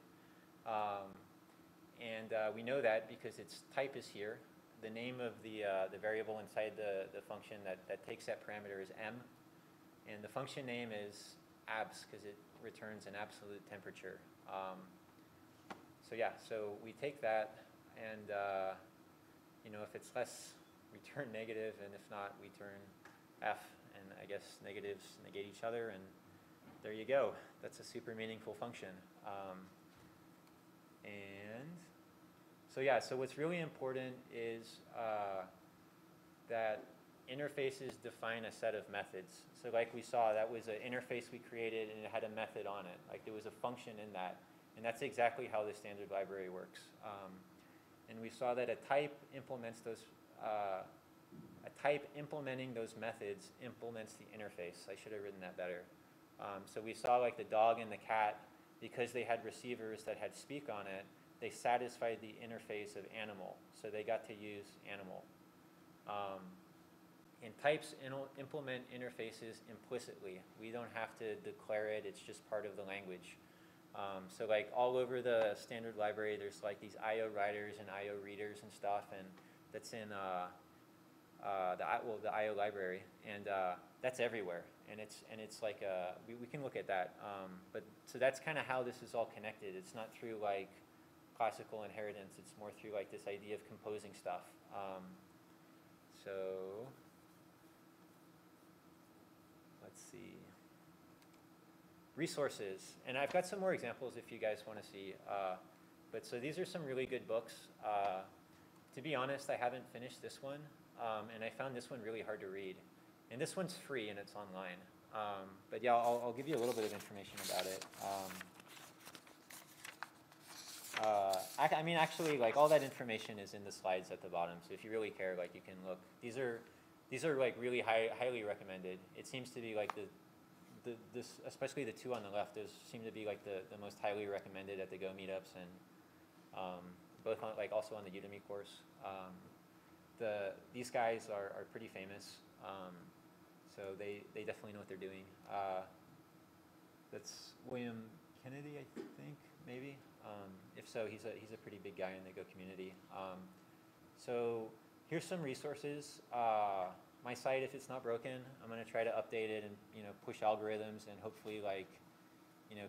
And we know that because its type is here. The name of the variable inside the function that takes that parameter is m, and the function name is abs because it returns an absolute temperature. So yeah, so we take that, and you know, if it's less, we turn negative, and if not, we turn f, and I guess negatives negate each other, and there you go. That's a super meaningful function. And so yeah, so what's really important is that interfaces define a set of methods. So like we saw, that was an interface we created, and it had a method on it. Like there was a function in that. And that's exactly how the standard library works. And we saw that a type implements those, a type implementing those methods implements the interface. I should have written that better. So we saw like the dog and the cat, because they had receivers that had speak on it, they satisfied the interface of animal. So they got to use animal. And types implement interfaces implicitly. We don't have to declare it, it's just part of the language. So like all over the standard library, there's like these IO writers and IO readers and stuff, and that's in the IO library, and that's everywhere. And it's like we can look at that. But so that's kind of how this is all connected. It's not through like classical inheritance. It's more through like this idea of composing stuff. So let's see. Resources, and I've got some more examples if you guys want to see. But so these are some really good books. To be honest, I haven't finished this one, and I found this one really hard to read. And this one's free and it's online. But yeah, I'll give you a little bit of information about it. I mean, actually, like all that information is in the slides at the bottom. So if you really care, like you can look. These are like really highly recommended. It seems to be like especially the two on the left, those seem to be like the most highly recommended at the Go meetups, and both on, like also on the Udemy course. These guys are pretty famous, so they definitely know what they're doing. That's William Kennedy, I think, maybe. If so, he's a pretty big guy in the Go community. So here's some resources. My site, if it's not broken, I'm going to try to update it and push algorithms and hopefully like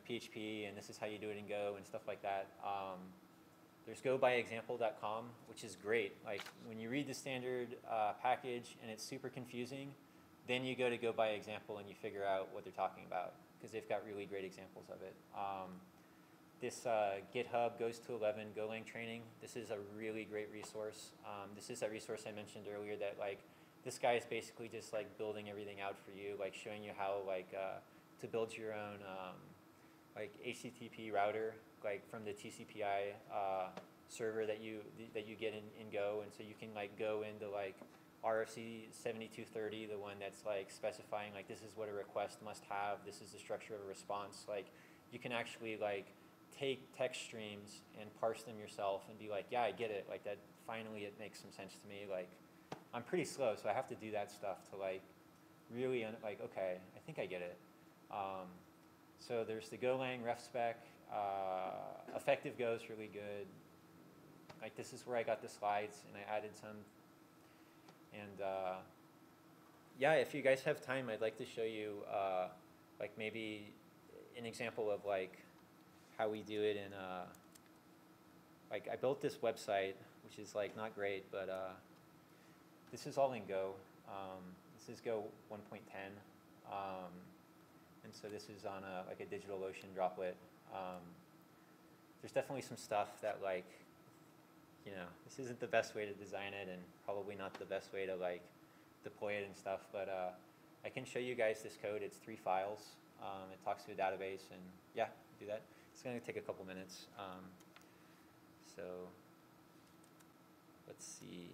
PHP, and this is how you do it in Go and stuff like that. There's gobyexample.com, which is great. Like when you read the standard package and it's super confusing, then you go to gobyexample and you figure out what they're talking about because they've got really great examples of it. this GitHub goes to 11 Golang training. This is a really great resource. This is that resource I mentioned earlier that like this guy is basically just like building everything out for you, like showing you how like to build your own like HTTP router, like from the TCP/IP server that you get in Go, and so you can like go into like RFC 7230, the one that's like specifying like this is what a request must have, this is the structure of a response. Like you can actually like take text streams and parse them yourself and be like, yeah, I get it. Like that, finally it makes some sense to me. Like I'm pretty slow, so I have to do that stuff to like really like, okay, I think I get it. So there's the Golang ref spec. Effective Go is really good. Like this is where I got the slides and I added some. And yeah, if you guys have time, I'd like to show you like maybe an example of like how we do it in like I built this website, which is like not great, but this is all in Go. This is Go 1.10. And so this is on like a DigitalOcean droplet. There's definitely some stuff that like, you know, this isn't the best way to design it and probably not the best way to like deploy it and stuff, but I can show you guys this code. It's 3 files. It talks to a database and yeah, do that. It's going to take a couple minutes. So let's see.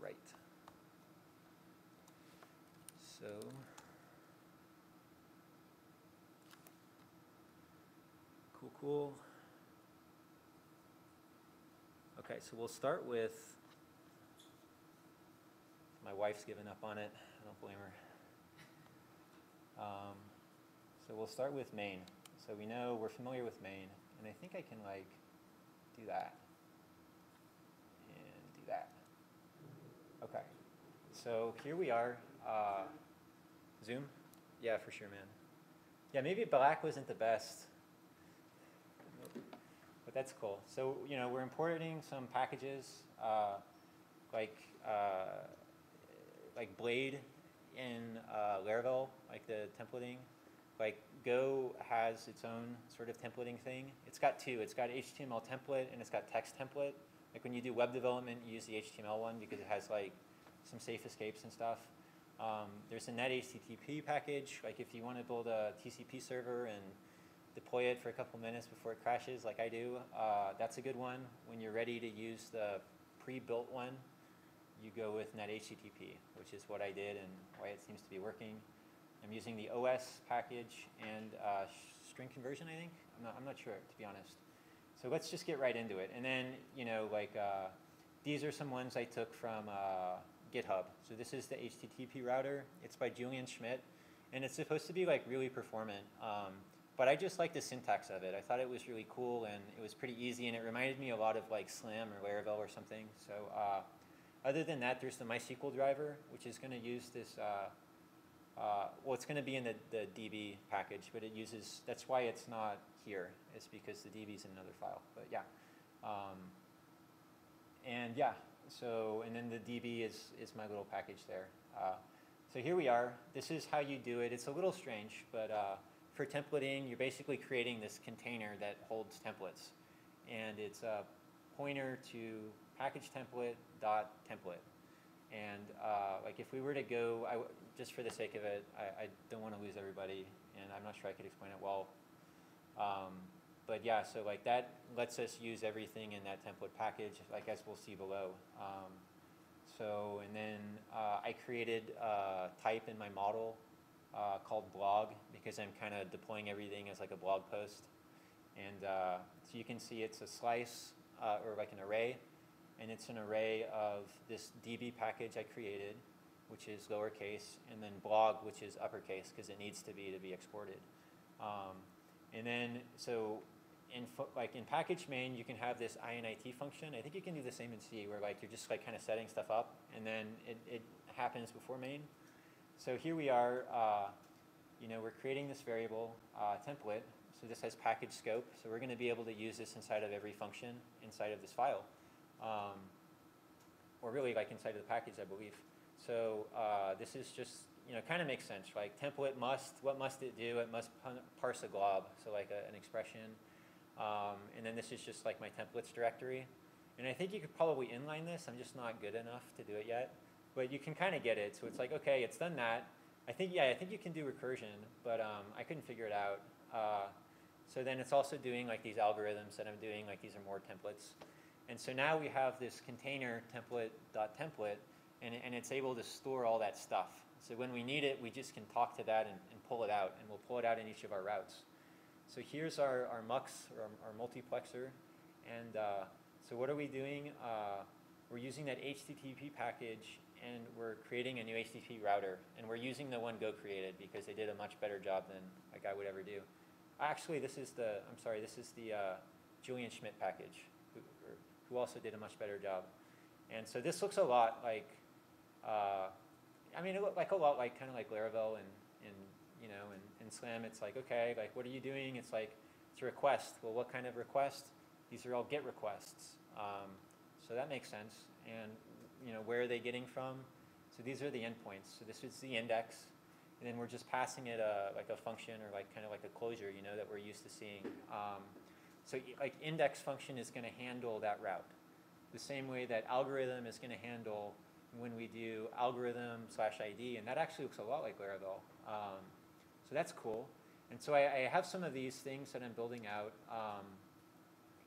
Right. So cool. Okay, so we'll start with, my wife's given up on it. I don't blame her. So we'll start with main. So we know we're familiar with main, and I think I can like do that and do that. Okay, so here we are. Zoom? Yeah, for sure, man. Yeah, maybe black wasn't the best, but that's cool. So, you know, we're importing some packages like Blade in Laravel, like the templating. Like Go has its own sort of templating thing. It's got 2. It's got HTML template and it's got text template. Like when you do web development, you use the HTML one because it has like some safe escapes and stuff. There's a net HTTP package. Like if you want to build a TCP server and deploy it for a couple minutes before it crashes like I do, that's a good one. When you're ready to use the pre-built one, you go with net HTTP, which is what I did and why it seems to be working. I'm using the OS package and string conversion, I think. I'm not sure, to be honest. So let's just get right into it. And then, you know, like these are some ones I took from GitHub. So this is the HTTP router. It's by Julian Schmidt, and it's supposed to be like really performant. But I just like the syntax of it. I thought it was really cool, and it was pretty easy, and it reminded me a lot of like Slam or Laravel or something. So other than that, there's the MySQL driver, which is going to use this. Well, it's going to be in the DB package, but it uses. That's why it's not here. It's because the DB is in another file. But yeah, and yeah. So, and then the DB is my little package there. So here we are. This is how you do it. It's a little strange, but for templating, you're basically creating this container that holds templates. And it's a pointer to package template.template. And like if we were to go, just for the sake of it, I don't want to lose everybody, and I'm not sure I could explain it well. But yeah, so like that lets us use everything in that template package, like as we'll see below. So, and then I created a type in my model called blog because I'm kind of deploying everything as like a blog post. And so you can see it's a slice or like an array, and it's an array of this DB package I created, which is lowercase, and then blog, which is uppercase because it needs to be exported. And then, so in package main, you can have this init function. I think you can do the same in C, where like you're just like kind of setting stuff up, and then it happens before main. So here we are. You know, we're creating this variable template. So this has package scope. So we're going to be able to use this inside of every function inside of this file, or really like inside of the package, I believe. So this is just kind of makes sense. Like template must, what must it do? It must parse a glob, so like an expression. And then this is just like my templates directory. And I think you could probably inline this. I'm just not good enough to do it yet. But you can kind of get it. So it's like, okay, it's done that. I think you can do recursion, but I couldn't figure it out. So then it's also doing like these algorithms that I'm doing, like these are more templates. And so now we have this container template.template, and it's able to store all that stuff. So when we need it, we just can talk to that and pull it out, and we'll pull it out in each of our routes. So here's our mux, or our multiplexer. And so what are we doing? We're using that HTTP package, and we're creating a new HTTP router. And we're using the one Go created because they did a much better job than like I would ever do. Actually, this is the Julian Schmidt package, who also did a much better job. And so this looks a lot like, it looked like a lot like kind of like Laravel and Slam. It's like, okay, like what are you doing? It's like, it's a request. Well, what kind of request? These are all GET requests. So that makes sense. And where are they getting from? So these are the endpoints. So this is the index. And then we're just passing it like a function, or like kind of like a closure, that we're used to seeing. So like index function is going to handle that route the same way that algorithm is going to handle when we do algorithm/ID, and that actually looks a lot like Laravel. So that's cool. And so I have some of these things that I'm building out.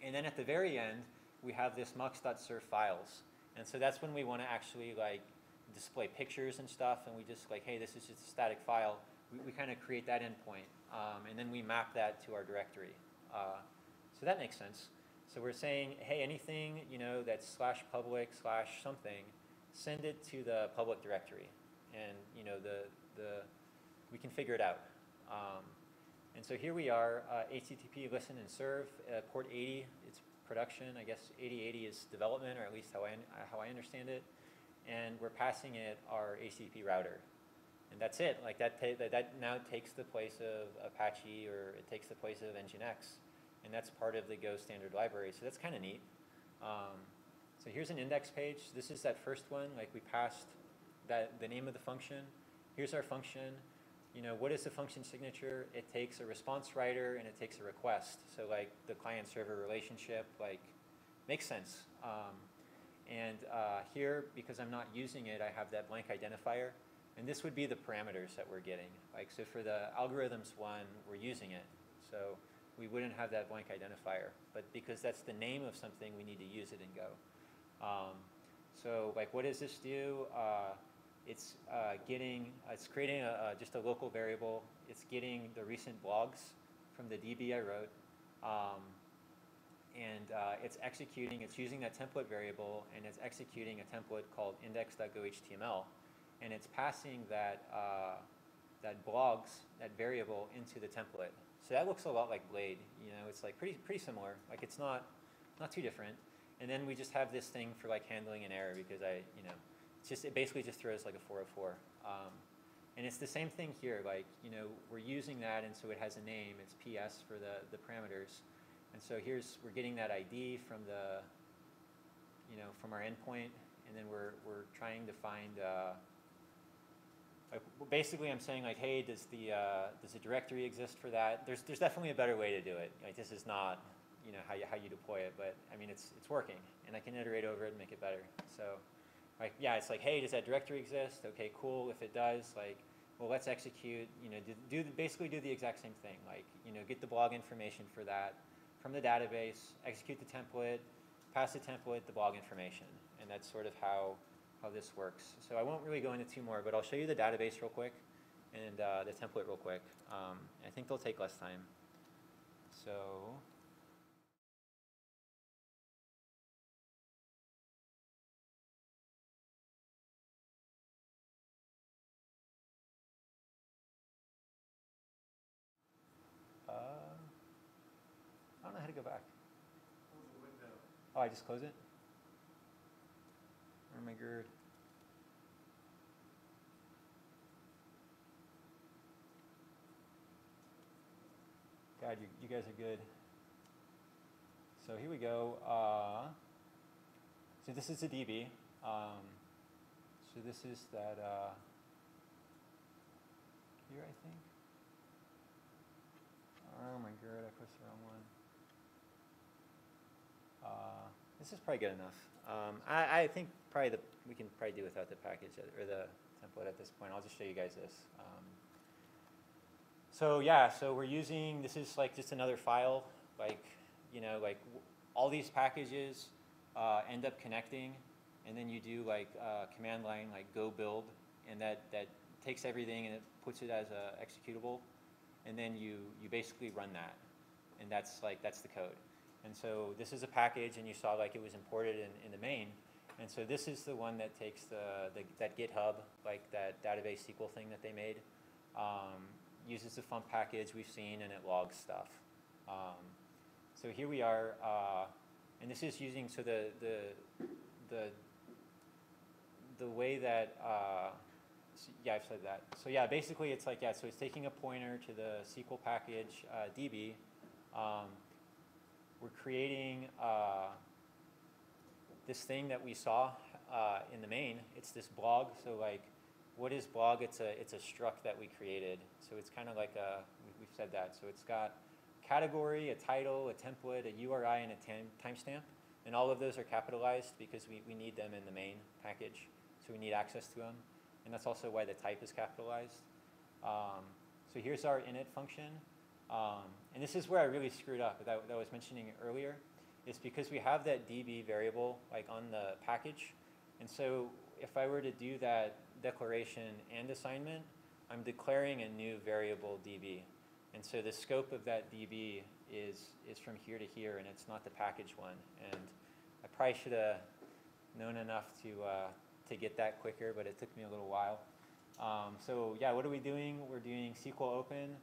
And then at the very end, we have this mux.serve files. And so that's when we want to actually like display pictures and stuff, and we just like, hey, this is just a static file. We kind of create that endpoint, and then we map that to our directory. So that makes sense. So we're saying, hey, anything that's /public/ something, send it to the public directory, and we can figure it out. And so here we are, HTTP listen and serve, port 80. It's production. I guess 8080 is development, or at least how I understand it. And we're passing it our HTTP router, and that's it. Like that now takes the place of Apache, or it takes the place of Nginx, and that's part of the Go standard library. So that's kind of neat. So here's an index page. This is that first one. Like we passed the name of the function. Here's our function. What is the function signature? It takes a response writer and it takes a request. So like the client-server relationship, like, makes sense. And here, because I'm not using it, I have that blank identifier. And this would be the parameters that we're getting. Like, so for the algorithms one, we're using it. So we wouldn't have that blank identifier. But because that's the name of something, we need to use it in Go. So like, what does this do? It's creating just a local variable. It's getting the recent blogs from the DB I wrote. And it's using that template variable, and it's executing a template called index.gohtml, and it's passing that blogs, that variable, into the template. So that looks a lot like Blade. It's like pretty similar. Like it's not too different. And then we just have this thing for like handling an error, because it basically just throws like a 404. And it's the same thing here. Like we're using that, and so it has a name. It's PS for the parameters. And so we're getting that ID from from our endpoint, and then we're trying to find. Basically, I'm saying like, hey, does a directory exist for that? There's definitely a better way to do it. Like this is not how you deploy it, but I mean it's working, and I can iterate over it and make it better. So like it's like, hey, does that directory exist? Okay, cool. If it does, like, well, let's execute. Basically do the exact same thing. Like get the blog information for that from the database, execute the template, pass the template, the blog information, and that's sort of how this works. So I won't really go into two more, but I'll show you the database real quick and the template real quick. I think they'll take less time. So I don't know how to go back. Close the window. Oh, I just close it? Oh my god. God, you guys are good. So here we go. So this is a DB. So this is that here, I think. Oh my god, I pushed the wrong one. This is probably good enough. I think probably we can probably do without the package or the template at this point. I'll just show you guys this. So yeah, so we're using, this is like just another file, like, you know, like all these packages end up connecting, and then you do like command line, like go build, and that takes everything and it puts it as a executable, and then you basically run that, and that's the code. And so this is a package, and you saw like it was imported in the main, and so this is the one that takes that GitHub, like that database SQL thing that they made, uses the fump package we've seen, and it logs stuff. So here we are, and this is using, so the way that, yeah, I've said that. So yeah, basically it's like, yeah, so it's taking a pointer to the SQL package DB. We're creating this thing that we saw in the main. It's this blog. So like, what is blog? It's a struct that we created. So it's kind of like we've said that. So it's got category, a title, a template, a URI, and a timestamp. And all of those are capitalized because we need them in the main package. So we need access to them. And that's also why the type is capitalized. So here's our init function. And this is where I really screwed up that I was mentioning earlier. It's because we have that DB variable like on the package. And so if I were to do that declaration and assignment, I'm declaring a new variable DB. And so the scope of that DB is from here to here, and it's not the package one. And I probably should have known enough to get that quicker, but it took me a little while. So yeah, what are we doing? We're doing SQL open,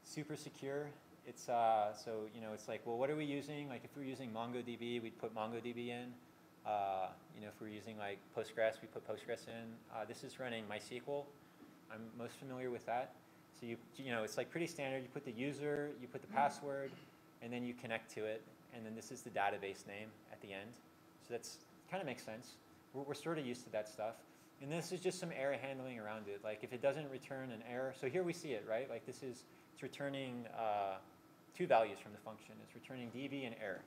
super secure. It's so you know, it's like, well, what are we using? Like if we're using MongoDB, we'd put MongoDB in. You know, if we're using like Postgres, we put Postgres in. This is running MySQL. I'm most familiar with that. So you know, it's like pretty standard. You put the user, you put the password, and then you connect to it. And then this is the database name at the end. So that's kind of makes sense. We're sort of used to that stuff. And this is just some error handling around it. Like if it doesn't return an error, so here we see it, right? Like it's returning two values from the function. It's returning DB and error.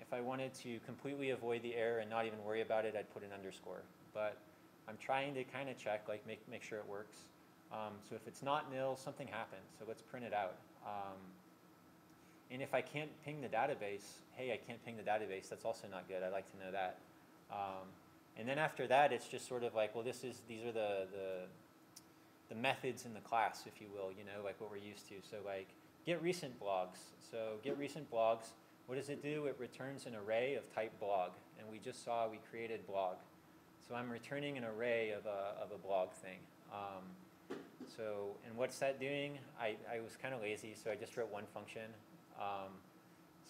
If I wanted to completely avoid the error and not even worry about it, I'd put an underscore. But I'm trying to kind of check, like make sure it works. So if it's not nil, something happens. So let's print it out. And if I can't ping the database, hey, I can't ping the database, that's also not good. I'd like to know that. And then after that, it's just sort of like, well, these are the methods in the class, if you will, you know, like what we're used to. So like get recent blogs. So get recent blogs. What does it do? It returns an array of type blog. And we just saw we created blog. So I'm returning an array of a blog thing. So, and what's that doing? I was kind of lazy, so I just wrote one function.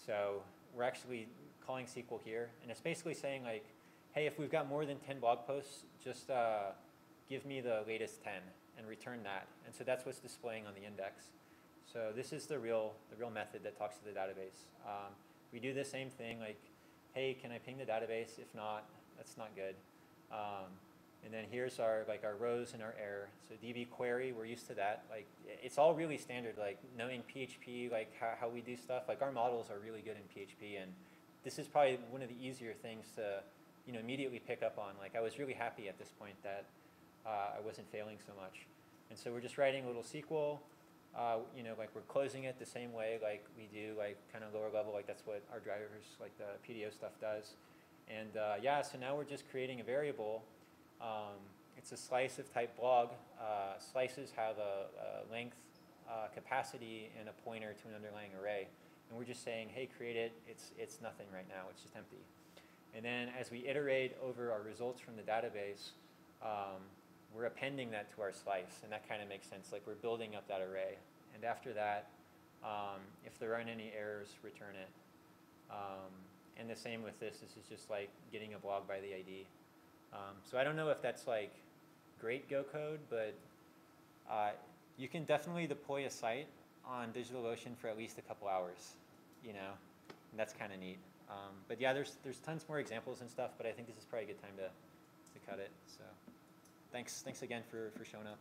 So we're actually calling SQL here, and it's basically saying like, hey, if we've got more than 10 blog posts, just give me the latest 10 and return that. And so that's what's displaying on the index. So this is the real method that talks to the database. We do the same thing, like, hey, can I ping the database? If not, that's not good. And then here's our rows and our error. So DB query, we're used to that. Like it's all really standard, like knowing PHP, like how we do stuff. Like our models are really good in PHP, and this is probably one of the easier things to, you know, immediately pick up on. Like I was really happy at this point that I wasn't failing so much. And so we're just writing a little SQL. You know, like we're closing it the same way like we do like kind of lower level, like that's what our drivers, like the PDO stuff does. And yeah, so now we're just creating a variable. It's a slice of type blog. Slices have a length, capacity, and a pointer to an underlying array. And we're just saying, hey, create it. It's nothing right now. It's just empty. And then as we iterate over our results from the database, we're appending that to our slice. And that kind of makes sense. Like we're building up that array. And after that, if there aren't any errors, return it. And the same with this. This is just like getting a blog by the ID. So I don't know if that's like great Go code, but you can definitely deploy a site on DigitalOcean for at least a couple hours, you know, and that's kind of neat. But yeah, there's tons more examples and stuff, but I think this is probably a good time to cut it. So thanks again for showing up.